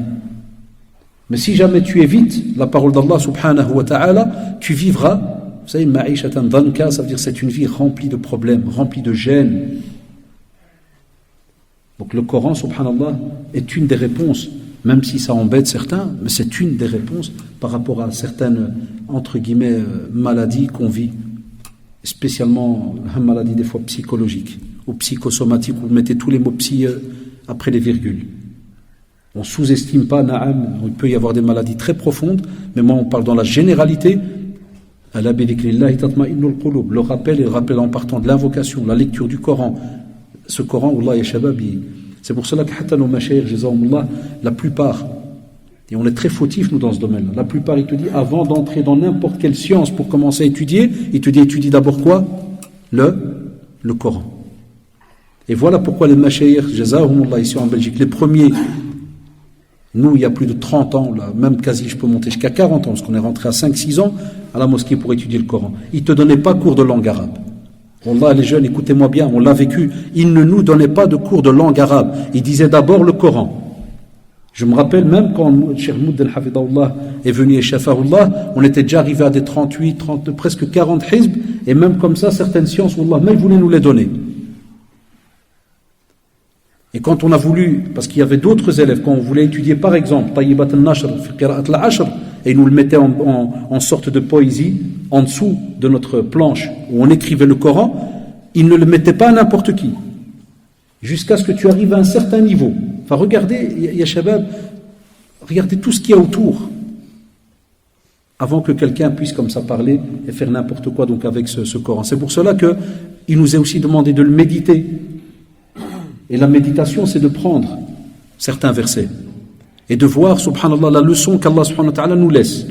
Mais si jamais tu évites la parole d'Allah subhanahu wa ta'ala, tu vivras, vous savez, ma'ishatan dhanka, ça veut dire c'est une vie remplie de problèmes, remplie de gêne. Donc le Coran, subhanallah, est une des réponses, même si ça embête certains, mais c'est une des réponses par rapport à certaines, entre guillemets, maladies qu'on vit, spécialement une maladie des fois psychologique ou psychosomatique, où vous mettez tous les mots psy après les virgules. On ne sous-estime pas, na'am, il peut y avoir des maladies très profondes, mais moi on parle dans la généralité. Le rappel et le rappel en partant de l'invocation, la lecture du Coran. Ce Coran, Allah ya shabab, c'est pour cela que hatta nos mashayikh, jazakumullah, la plupart, et on est très fautifs nous dans ce domaine-là, la plupart, il te dit, avant d'entrer dans n'importe quelle science pour commencer à étudier, il te dit, étudie d'abord quoi? Le Coran. Et voilà pourquoi les mashayikh, jazahumullah, ici en Belgique, les premiers, nous, il y a plus de 30 ans, là, même quasi, je peux monter jusqu'à 40 ans, parce qu'on est rentré à 5-6 ans à la mosquée pour étudier le Coran. Ils ne te donnaient pas cours de langue arabe. Wallah, les jeunes, écoutez-moi bien, on l'a vécu. Ils ne nous donnaient pas de cours de langue arabe. Ils disaient d'abord le Coran. Je me rappelle même quand le Cheikh Mouddin Hafidahullah est venu et Shafahullah, on était déjà arrivé à des 38, 30, presque 40 hizb, et même comme ça, certaines sciences, Wallah, mais ils voulaient nous les donner. Et quand on a voulu, parce qu'il y avait d'autres élèves, quand on voulait étudier par exemple Tayyibat al-Nashr, Qira'at al-Ashr, et ils nous le mettaient en sorte de poésie en dessous de notre planche où on écrivait le Coran, ils ne le mettaient pas à n'importe qui. Jusqu'à ce que tu arrives à un certain niveau. Enfin, regardez, ya Shabab, regardez tout ce qu'il y a autour avant que quelqu'un puisse comme ça parler et faire n'importe quoi donc avec ce Coran. C'est pour cela qu'il nous est aussi demandé de le méditer. Et la méditation, c'est de prendre certains versets et de voir, subhanallah, la leçon qu'Allah subhanahu wa ta'ala nous laisse.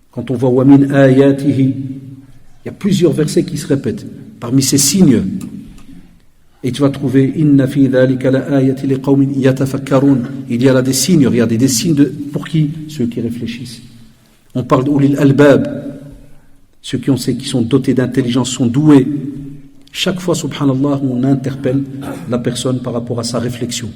Quand on voit wa min ayatihi, il y a plusieurs versets qui se répètent. Parmi ces signes, et tu vas trouver inna fi dhalika la ayati liqaumin yatafakkarun. Il y a là des signes, regardez, des signes pour qui? Ceux qui réfléchissent. On parle d'ulil albab, ceux qui sont dotés d'intelligence, sont doués. Chaque fois, subhanallah, on interpelle la personne par rapport à sa réflexion.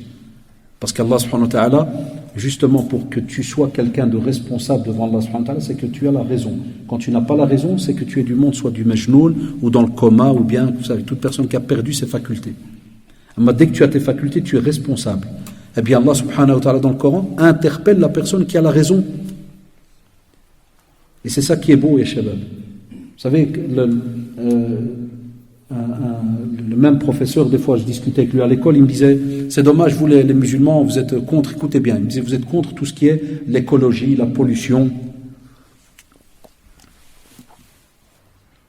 Parce qu'Allah subhanahu wa ta'ala, justement pour que tu sois quelqu'un de responsable devant Allah subhanahu wa ta'ala, c'est que tu as la raison. Quand tu n'as pas la raison, c'est que tu es du monde, soit du majnoun, ou dans le coma, ou bien, vous savez, toute personne qui a perdu ses facultés. Mais dès que tu as tes facultés, tu es responsable. Eh bien, Allah subhanahu wa ta'ala, dans le Coran, interpelle la personne qui a la raison. Et c'est ça qui est beau, ya shabab. Vous savez, le même professeur, des fois je discutais avec lui à l'école, il me disait, c'est dommage, vous les musulmans, vous êtes contre, écoutez bien, il me disait, vous êtes contre tout ce qui est l'écologie, la pollution.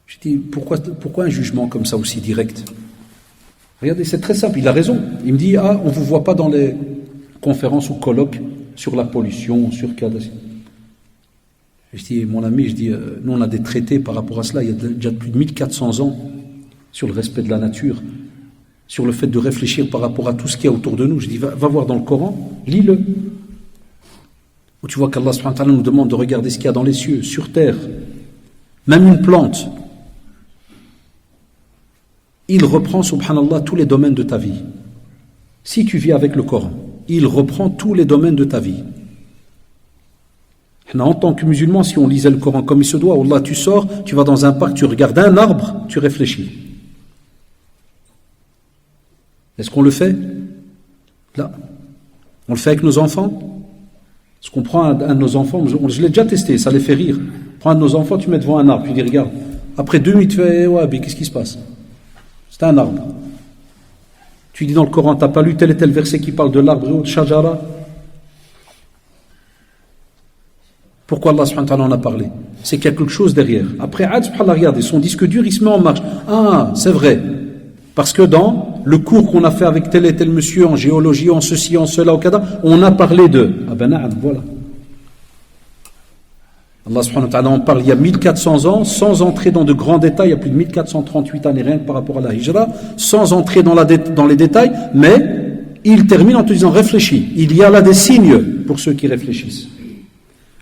Je dis, pourquoi un jugement comme ça aussi direct? Regardez, c'est très simple, il a raison. Il me dit, on ne vous voit pas dans les conférences ou colloques sur la pollution, sur quoi. Je dis, mon ami, nous on a des traités par rapport à cela, il y a déjà plus de 1400 ans, sur le respect de la nature, sur le fait de réfléchir par rapport à tout ce qu'il y a autour de nous. Je dis, va voir dans le Coran, lis-le. Où tu vois qu'Allah subhanahu wa ta'ala nous demande de regarder ce qu'il y a dans les cieux, sur terre, même une plante. Il reprend, subhanallah, tous les domaines de ta vie. Si tu vis avec le Coran, il reprend tous les domaines de ta vie. En tant que musulman, si on lisait le Coran comme il se doit, Allah, tu sors, tu vas dans un parc, tu regardes un arbre, tu réfléchis. Est-ce qu'on le fait? Là. On le fait avec nos enfants? Est-ce qu'on prend un de nos enfants? Je l'ai déjà testé, ça les fait rire. Prends un de nos enfants, tu mets devant un arbre, tu dis regarde. Après 2 minutes, tu fais ouais, mais qu'est-ce qui se passe? C'est un arbre. Tu dis dans le Coran, tu n'as pas lu tel et tel verset qui parle de l'arbre, de Shajara? Pourquoi Allah subhanahu wa ta'ala en a parlé? C'est qu'il y a quelque chose derrière. Après, subhanallah, regardez, son disque dur, il se met en marche. Ah, c'est vrai. Parce que dans le cours qu'on a fait avec tel et tel monsieur en géologie, en ceci, en cela, au Kada, on a parlé de. Ah ben na'am, voilà. Allah subhanahu wa ta'ala en parle il y a 1400 ans, sans entrer dans de grands détails, il y a plus de 1438 années rien que par rapport à la hijra, sans entrer dans les détails, mais il termine en te disant réfléchis. Il y a là des signes pour ceux qui réfléchissent.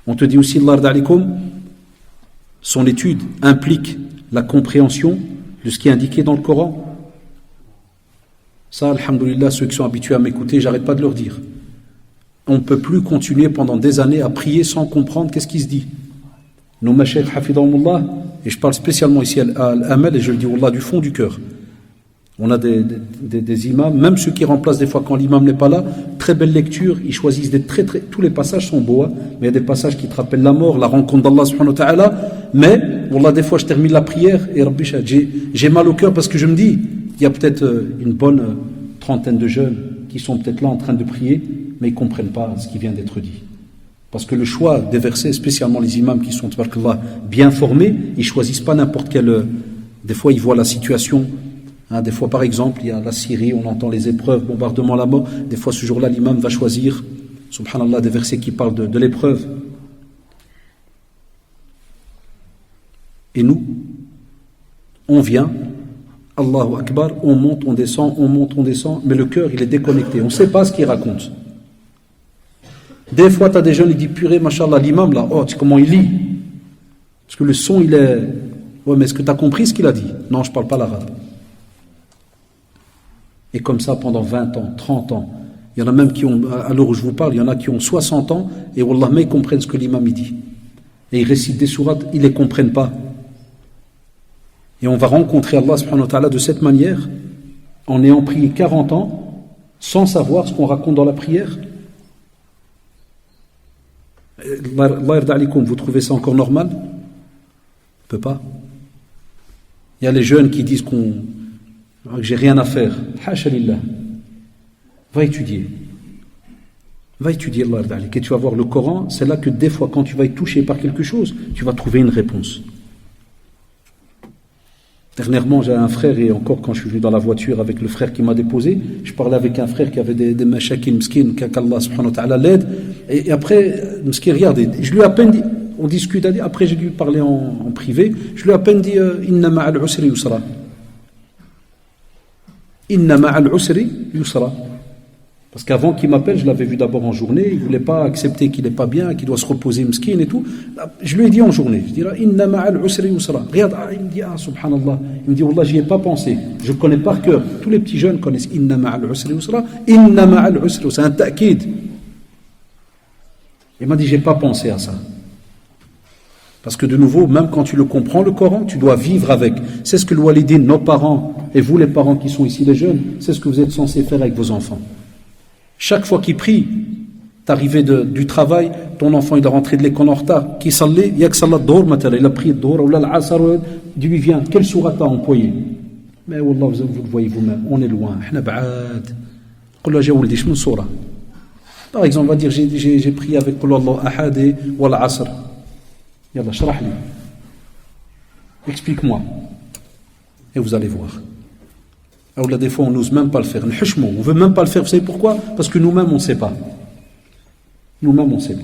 On te dit aussi, Allah d'alikum, son étude implique la compréhension de ce qui est indiqué dans le Coran. Ça, alhamdoulilah, ceux qui sont habitués à m'écouter, j'arrête pas de leur dire. On ne peut plus continuer pendant des années à prier sans comprendre qu'est-ce qui se dit. Nos mashayikh hafidahumullah, et je parle spécialement ici à Al-Amal, et je le dis wallah du fond du cœur. On a des imams, même ceux qui remplacent des fois quand l'imam n'est pas là, très belle lecture, ils choisissent tous les passages sont beaux, hein, mais il y a des passages qui te rappellent la mort, la rencontre d'Allah subhanahu wa ta'ala, mais, wallah, des fois je termine la prière, et Rabbi Shah, j'ai mal au cœur parce que je me dis, il y a peut-être une bonne trentaine de jeunes qui sont peut-être là en train de prier, mais ils ne comprennent pas ce qui vient d'être dit. Parce que le choix des versets, spécialement les imams qui sont bien formés, ils ne choisissent pas n'importe quel. Des fois, ils voient la situation. Hein, des fois, par exemple, il y a la Syrie, on entend les épreuves, bombardement, la mort. Des fois, ce jour-là, l'imam va choisir, subhanallah, des versets qui parlent de l'épreuve. Et nous, on vient Allahu Akbar, on monte, on descend, mais le cœur, il est déconnecté. On ne sait pas ce qu'il raconte. Des fois, tu as des jeunes, ils disent, purée, machallah, l'imam, là, oh, tu sais comment il lit? Parce que le son, il est... Ouais, mais est-ce que tu as compris ce qu'il a dit? Non, je ne parle pas l'arabe. Et comme ça, pendant 20 ans, 30 ans, il y en a même qui ont, à l'heure où je vous parle, il y en a qui ont 60 ans, et wallah, mais ils comprennent ce que l'imam il dit. Et ils récitent des sourates, ils ne les comprennent pas. Et on va rencontrer Allah subhanahu wa ta'ala de cette manière, en ayant prié 40 ans, sans savoir ce qu'on raconte dans la prière. Allah yarda alikum, vous trouvez ça encore normal? On ne peut pas. Il y a les jeunes qui disent que j'ai rien à faire. Hasha lillah. Va étudier. Va étudier Allah yarda alik. Et tu vas voir le Coran, c'est là que des fois, quand tu vas être touché par quelque chose, tu vas trouver une réponse. Dernièrement, j'ai un frère, et encore quand je suis venu dans la voiture avec le frère qui m'a déposé, je parlais avec un frère qui avait des mashakil mskin, qu'Allah subhanahu wa ta'ala l'aide, et après, mskin, regardez, je lui ai à peine dit, on discute, après j'ai dû parler en privé, je lui ai à peine dit, inna ma'al usri yusra. Inna ma'al usri yusra. Parce qu'avant qu'il m'appelle, je l'avais vu d'abord en journée, il ne voulait pas accepter qu'il n'est pas bien, qu'il doit se reposer mskin et tout. Je lui ai dit en journée, je dirais, inna ma'al usri yusra. Regarde, il me dit, subhanallah, il me dit, wallah, j'y ai pas pensé. Je connais par cœur. Tous les petits jeunes connaissent inna ma'al usri yusra, inna ma'al usri yusra. C'est un ta'kid. Il m'a dit, j'ai pas pensé à ça. Parce que de nouveau, même quand tu le comprends, le Coran, tu dois vivre avec. C'est ce que le walidin, nos parents, et vous les parents qui sont ici les jeunes, c'est ce que vous êtes censés faire avec vos enfants. Chaque fois qu'il prie, t'arrives du travail, ton enfant il est rentré de l'école en retard, qui s'allait, il y a que salat d'or, il a prié d'or, ou là l'asar, du lui vient, quelle sourate t'as employé? Mais wallah, vous le voyez vous-même, on est loin, par exemple, on va dire, j'ai prié avec Qul Allah ahad et wal asr. Yallah, shrah li. Explique-moi. Et vous allez voir. Alors là, des fois, on n'ose même pas le faire. On ne veut même pas le faire. Vous savez pourquoi? Parce que nous-mêmes, on ne sait pas. Nous-mêmes, on ne sait pas.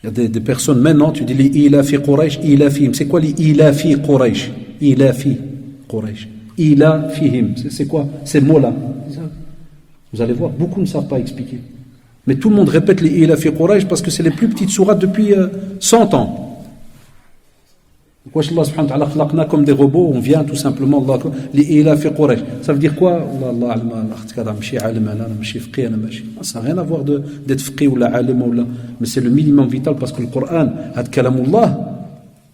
Il y a des personnes, maintenant, tu dis les ilafi Quraysh, ilafihim. C'est quoi les ilafi Quraysh? Ilafi Quraysh. Ilafihim. C'est quoi ces mots-là? Vous allez voir, beaucoup ne savent pas expliquer. Mais tout le monde répète les ilafi Quraysh parce que c'est les plus petites sourates depuis 100 ans. Allah subhanahu wa ta'ala khalaqna comme des robots, on vient tout simplement les ilafi Quraysh. Ça veut dire quoi? Ça n'a rien à voir d'être faqih ou la alim ou la, mais c'est le minimum vital parce que le Coran had kalamullah.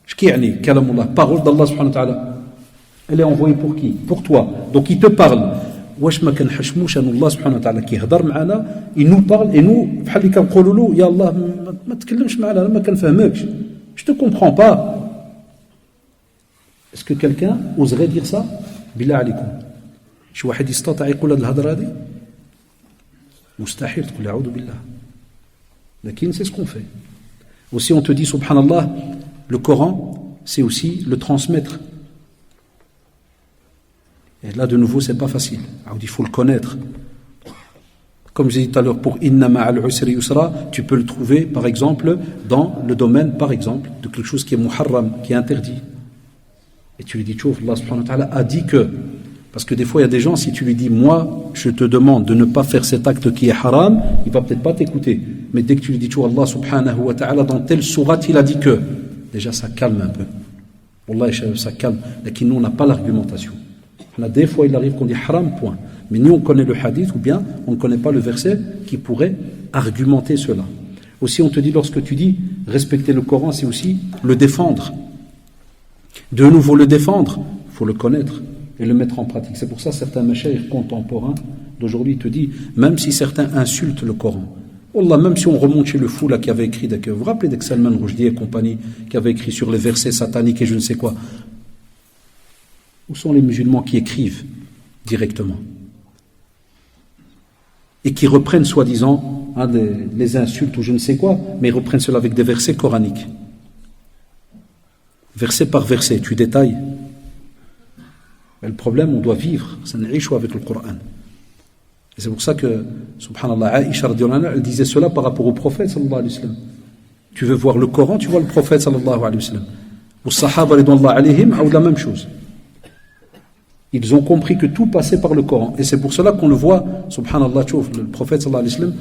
Shki'ani kalamullah, parole d'Allah subhanahu wa ta'ala. Elle est envoyée pour qui? Pour toi. Donc il te parle. واش ما كنحشموش ان الله سبحانه وتعالى كيهضر معنا il nous parle et nous بحال اللي كنقولوا له يا الله ما تكلمش معنا ما كنفهمكش je te comprends pas. Est-ce que quelqu'un oserait dire ça? بالله عليكم شي واحد يستطيع يقول هذه الهضره هذه؟ مستحيل تقول اعوذ بالله. لكن c'est ce qu'on fait. Aussi on te dit subhanallah, le Coran c'est aussi le transmettre. Et là, de nouveau, c'est pas facile. Il faut le connaître. Comme je disais tout à l'heure, pour inna ma'al usri yusra, tu peux le trouver, par exemple, dans le domaine, par exemple, de quelque chose qui est muharram, qui est interdit. Et tu lui dis, chouf, Allah subhanahu wa ta'ala a dit que. Parce que des fois, il y a des gens, si tu lui dis, moi, je te demande de ne pas faire cet acte qui est haram, il va peut-être pas t'écouter. Mais dès que tu lui dis, chouf, Allah subhanahu wa ta'ala, dans telle sourate, il a dit que. Déjà, ça calme un peu. Wallah, ça calme. Mais nous, on n'a pas l'argumentation. Des fois, il arrive qu'on dit haram, point. Mais ni on connaît le hadith, ou bien on ne connaît pas le verset qui pourrait argumenter cela. Aussi, on te dit, lorsque tu dis respecter le Coran, c'est aussi le défendre. De nouveau, le défendre, il faut le connaître et le mettre en pratique. C'est pour ça que certains mashayikh contemporains d'aujourd'hui te disent, même si certains insultent le Coran, Wallah, même si on remonte chez le fou là qui avait écrit, vous vous rappelez de Salman Rushdie et compagnie, qui avait écrit sur les versets sataniques et je ne sais quoi. Où sont les musulmans qui écrivent directement et qui reprennent soi-disant les insultes ou je ne sais quoi, mais ils reprennent cela avec des versets coraniques. Verset par verset, tu détailles. Mais le problème, on doit vivre, ça n'est rien avec le Coran. Et c'est pour ça que, subhanallah, Aïcha radhiyallahu anha, elle disait cela par rapport au prophète sallallahu alayhi wa sallam. Tu veux voir le Coran, tu vois le prophète sallallahu alayhi wa sallam. Ou Sahaba ridwanullah alayhim ou la même chose. Ils ont compris que tout passait par le Coran. Et c'est pour cela qu'on le voit, subhanallah, le prophète sallallahu alayhi wa sallam,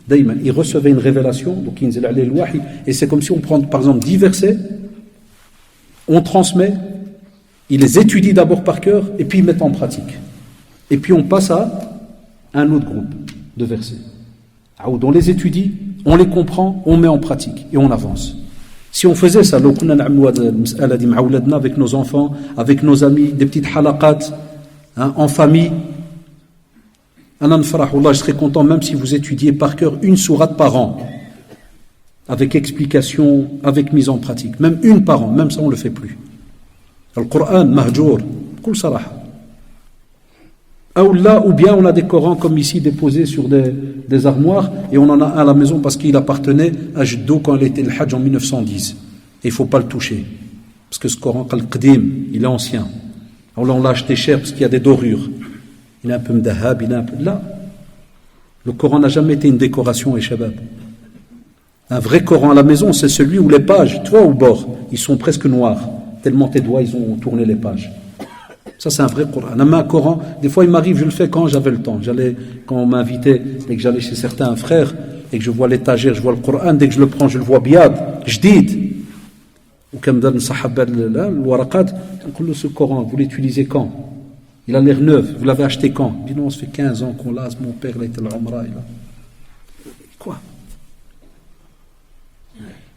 daïman, il recevait une révélation, donc il y a le wahi, et c'est comme si on prend par exemple 10 versets, on transmet, il les étudie d'abord par cœur, et puis il met en pratique. Et puis on passe à un autre groupe de versets. On les étudie, on les comprend, on met en pratique, et on avance. Si on faisait ça, avec nos enfants, avec nos amis, des petites halaqat, en famille, je serais content même si vous étudiez par cœur une sourate par an, avec explication, avec mise en pratique, même une par an, même ça on ne le fait plus. Le Coran, mahjour, kul saraha. Ou bien on a des Corans comme ici déposés sur des armoires et on en a un à la maison parce qu'il appartenait à Jiddo quand il était le Hajj en 1910. Et il ne faut pas le toucher. Parce que ce Coran, Al-Qdim, il est ancien. Alors là, on l'a acheté cher parce qu'il y a des dorures. Il est un peu mdahab, il est un peu... Là, le Coran n'a jamais été une décoration, et shabab. Un vrai Coran à la maison, c'est celui où les pages, toi au bord, ils sont presque noirs. Tellement tes doigts, ils ont tourné les pages. Ça, c'est un vrai Coran. Un Coran, des fois, il m'arrive, je le fais quand j'avais le temps. Quand on m'invitait et que j'allais chez certains frères et que je vois l'étagère, je vois le Coran, dès que je le prends, je le vois biad, jdid. Ou comme dans le Sahaba, le Waraqat, ce Coran, vous l'utilisez quand? Il a l'air neuf, vous l'avez acheté quand? Il dit non, ça fait 15 ans qu'on l'a, mon père, il a été l'Umrah. Quoi?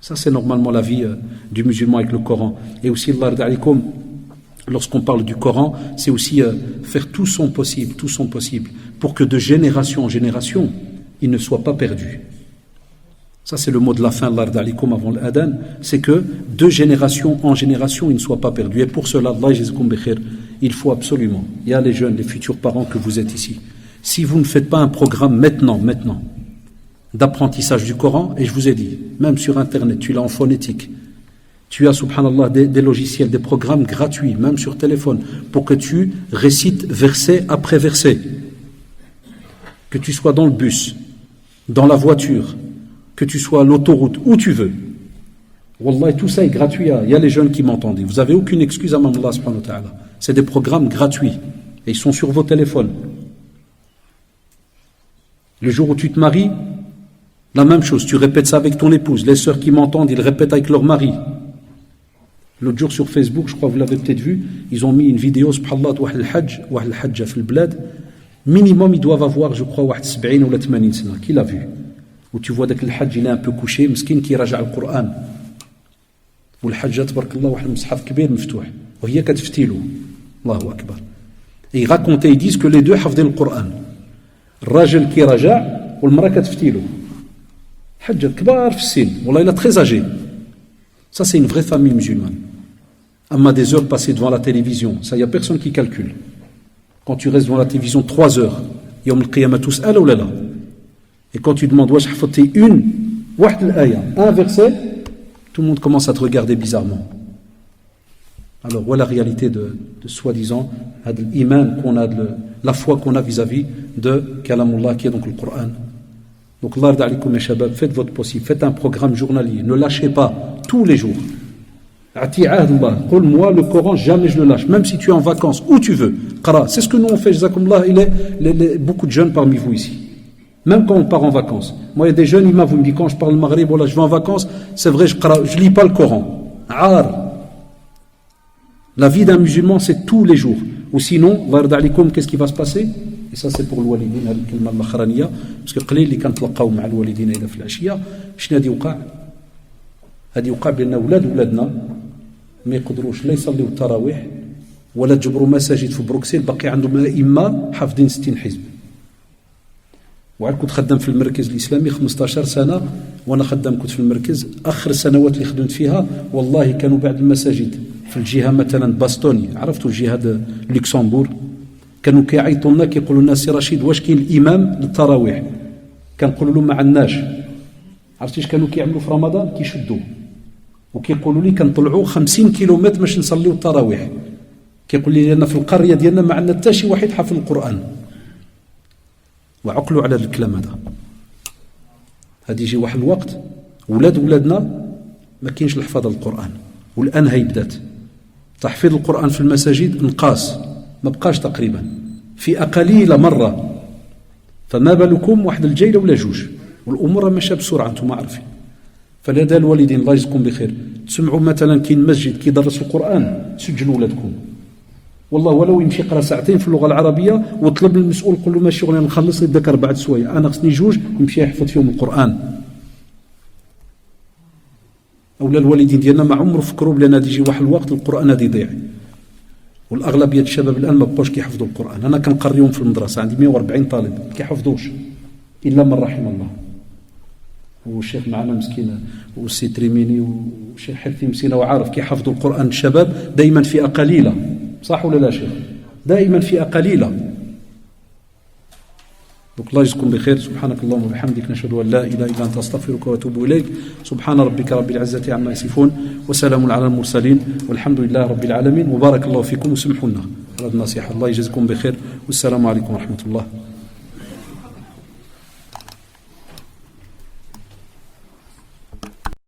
Ça, c'est normalement la vie du musulman avec le Coran. Et aussi, lorsqu'on parle du Coran, c'est aussi faire tout son possible, pour que de génération en génération, il ne soit pas perdu. Ça, c'est le mot de la fin, l'ardalikum avant l'adhan, c'est que de génération en génération, il ne soit pas perdu. Et pour cela, il faut absolument, il y a les jeunes, les futurs parents que vous êtes ici, si vous ne faites pas un programme maintenant, d'apprentissage du Coran, et je vous ai dit, même sur Internet, tu l'as en phonétique, tu as, subhanallah, des logiciels, des programmes gratuits, même sur téléphone, pour que tu récites verset après verset. Que tu sois dans le bus, dans la voiture, que tu sois à l'autoroute, où tu veux. Wallah, tout ça est gratuit. Il y a les jeunes qui m'entendent. Vous n'avez aucune excuse à Allah subhanahu wa ta'ala. C'est des programmes gratuits. Et ils sont sur vos téléphones. Le jour où tu te maries, la même chose. Tu répètes ça avec ton épouse. Les sœurs qui m'entendent, ils répètent avec leur mari. L'autre jour sur Facebook, je crois que vous l'avez peut-être vu, ils ont mis une vidéo, subhanallah, de Wahl al-Hajj fil blad. Minimum, ils doivent avoir, je crois, 70 ou 80 sana. Qui l'a vu? Où tu vois que le Hajj, il est un peu couché, مسكين qui raja le Coran. والحجة تبارك الله واحد المصحف كبير مفتوح وهي كتفتيلو الله أكبر. Et ils racontent, ils disent que les deux حفظين le Coran. الراجل qui رجع والمرأة كتفتيلو. حجة كبار في السن والله il est très âgé. Ça c'est une vraie famille musulmane. Amma des heures passées devant la télévision, ça il y a personne qui calcule. Quand tu restes devant la télévision 3 heures, يوم القيامة تسأل ولا لا? Et quand tu demandes, ouais, un verset, tout le monde commence à te regarder bizarrement. Alors, voilà la réalité de soi-disant, l'iman qu'on a, la foi qu'on a vis-à-vis de Kalamullah, qui est donc le Coran. Donc, Allah d'alikum et shabab, faites votre possible, faites un programme journalier, ne lâchez pas, tous les jours. Moi, le Coran, jamais je le lâche, même si tu es en vacances, où tu veux. C'est ce que nous on fait, jazakumullah, beaucoup de jeunes parmi vous ici. Même quand on part en vacances. Moi, il y a des jeunes imams, vous me dites, quand je parle le maghrib, voilà, je vais en vacances, c'est vrai, je ne lis pas le Coran. La vie d'un musulman, c'est tous les jours. Ou sinon, qu'est-ce qui va se passer? Et ça, c'est pour le walidin, parce que قليل اللي كنتلاقاو مع الوالدين إذا في العشية شنو غادي يوقع؟ غادي يوقع بأن ولادنا ما يقدروش لا يصليو التراويح ولا تجبروا مساجد في بروكسل باقي عندهم أئمة حافظين 60 حزب. وعاد كنت خدام في المركز الإسلامي 15 سنة وأنا خدام كنت في المركز. آخر السنوات اللي خدمت فيها والله كانوا بعض المساجد في الجهة مثلا باستوني، عرفتوا الجهة لوكسمبور، كانوا كيعيطوا لنا كيقولوا لنا سي رشيد واش كاين الإمام للتراويح؟ كنقولوا لهم ما عندناش. عرفتي اش كانوا كيعملوا في رمضان؟ كيشدوا وكيقولوا لي كنطلعوا 50 كيلومتر باش نصليو التراويح. كيقول لي لأن في القرية ديالنا ما عندنا حتى شي واحد حافظ القرآن. وعقلوا على الكلام هذا. هذا يجي واحد الوقت ولادنا ما كاينش الحفاظ القرآن. والآن هي بدات تحفيظ القرآن في المساجد نقاص، ما بقاش تقريبا، فئة قليلة مرة، فما بالكم واحد الجيلة ولا جوج، والأمور ماشية بسرعة أنتم عارفين. فلدى الوالدين الله يجزيكم بخير تسمعوا مثلا كاين مسجد كيدرس القرآن سجلوا ولادكم، والله ولو يمشي يقرا ساعتين في اللغة العربية وطلب المسؤول قول له ماشي شغل نخلص يتذكر بعد سوايع، أنا خصني جوج يمشي يحفظ فيهم القرآن. أولا الوالدين ديالنا ما عمره فكروا بلي غادي يجي واحد الوقت القرآن غادي يضيع، والأغلبية الشباب الآن ما بقاوش كيحفظوا القرآن. أنا كنقريهم في المدرسة عندي 140 طالب ما كيحفظوش إلا من رحم الله. والشيخ معنا مسكين والسي تريميني والشيخ حفظي مسكين وعارف كيحفظوا القرآن. الشباب دائما فئة قليلة، صح ولا لا شيخ؟ دائما فئة قليلة. الله يجزيكم بخير. سبحانك اللهم وبحمدك نشهد أن لا إله إلا أنت أستغفرك وأتوب إليك. سبحان ربك رب العزة عما يصفون وسلام على المرسلين والحمد لله رب العالمين. وبارك الله فيكم وسمحوا لنا على النصيحة. الله يجزيكم بخير والسلام عليكم ورحمة الله.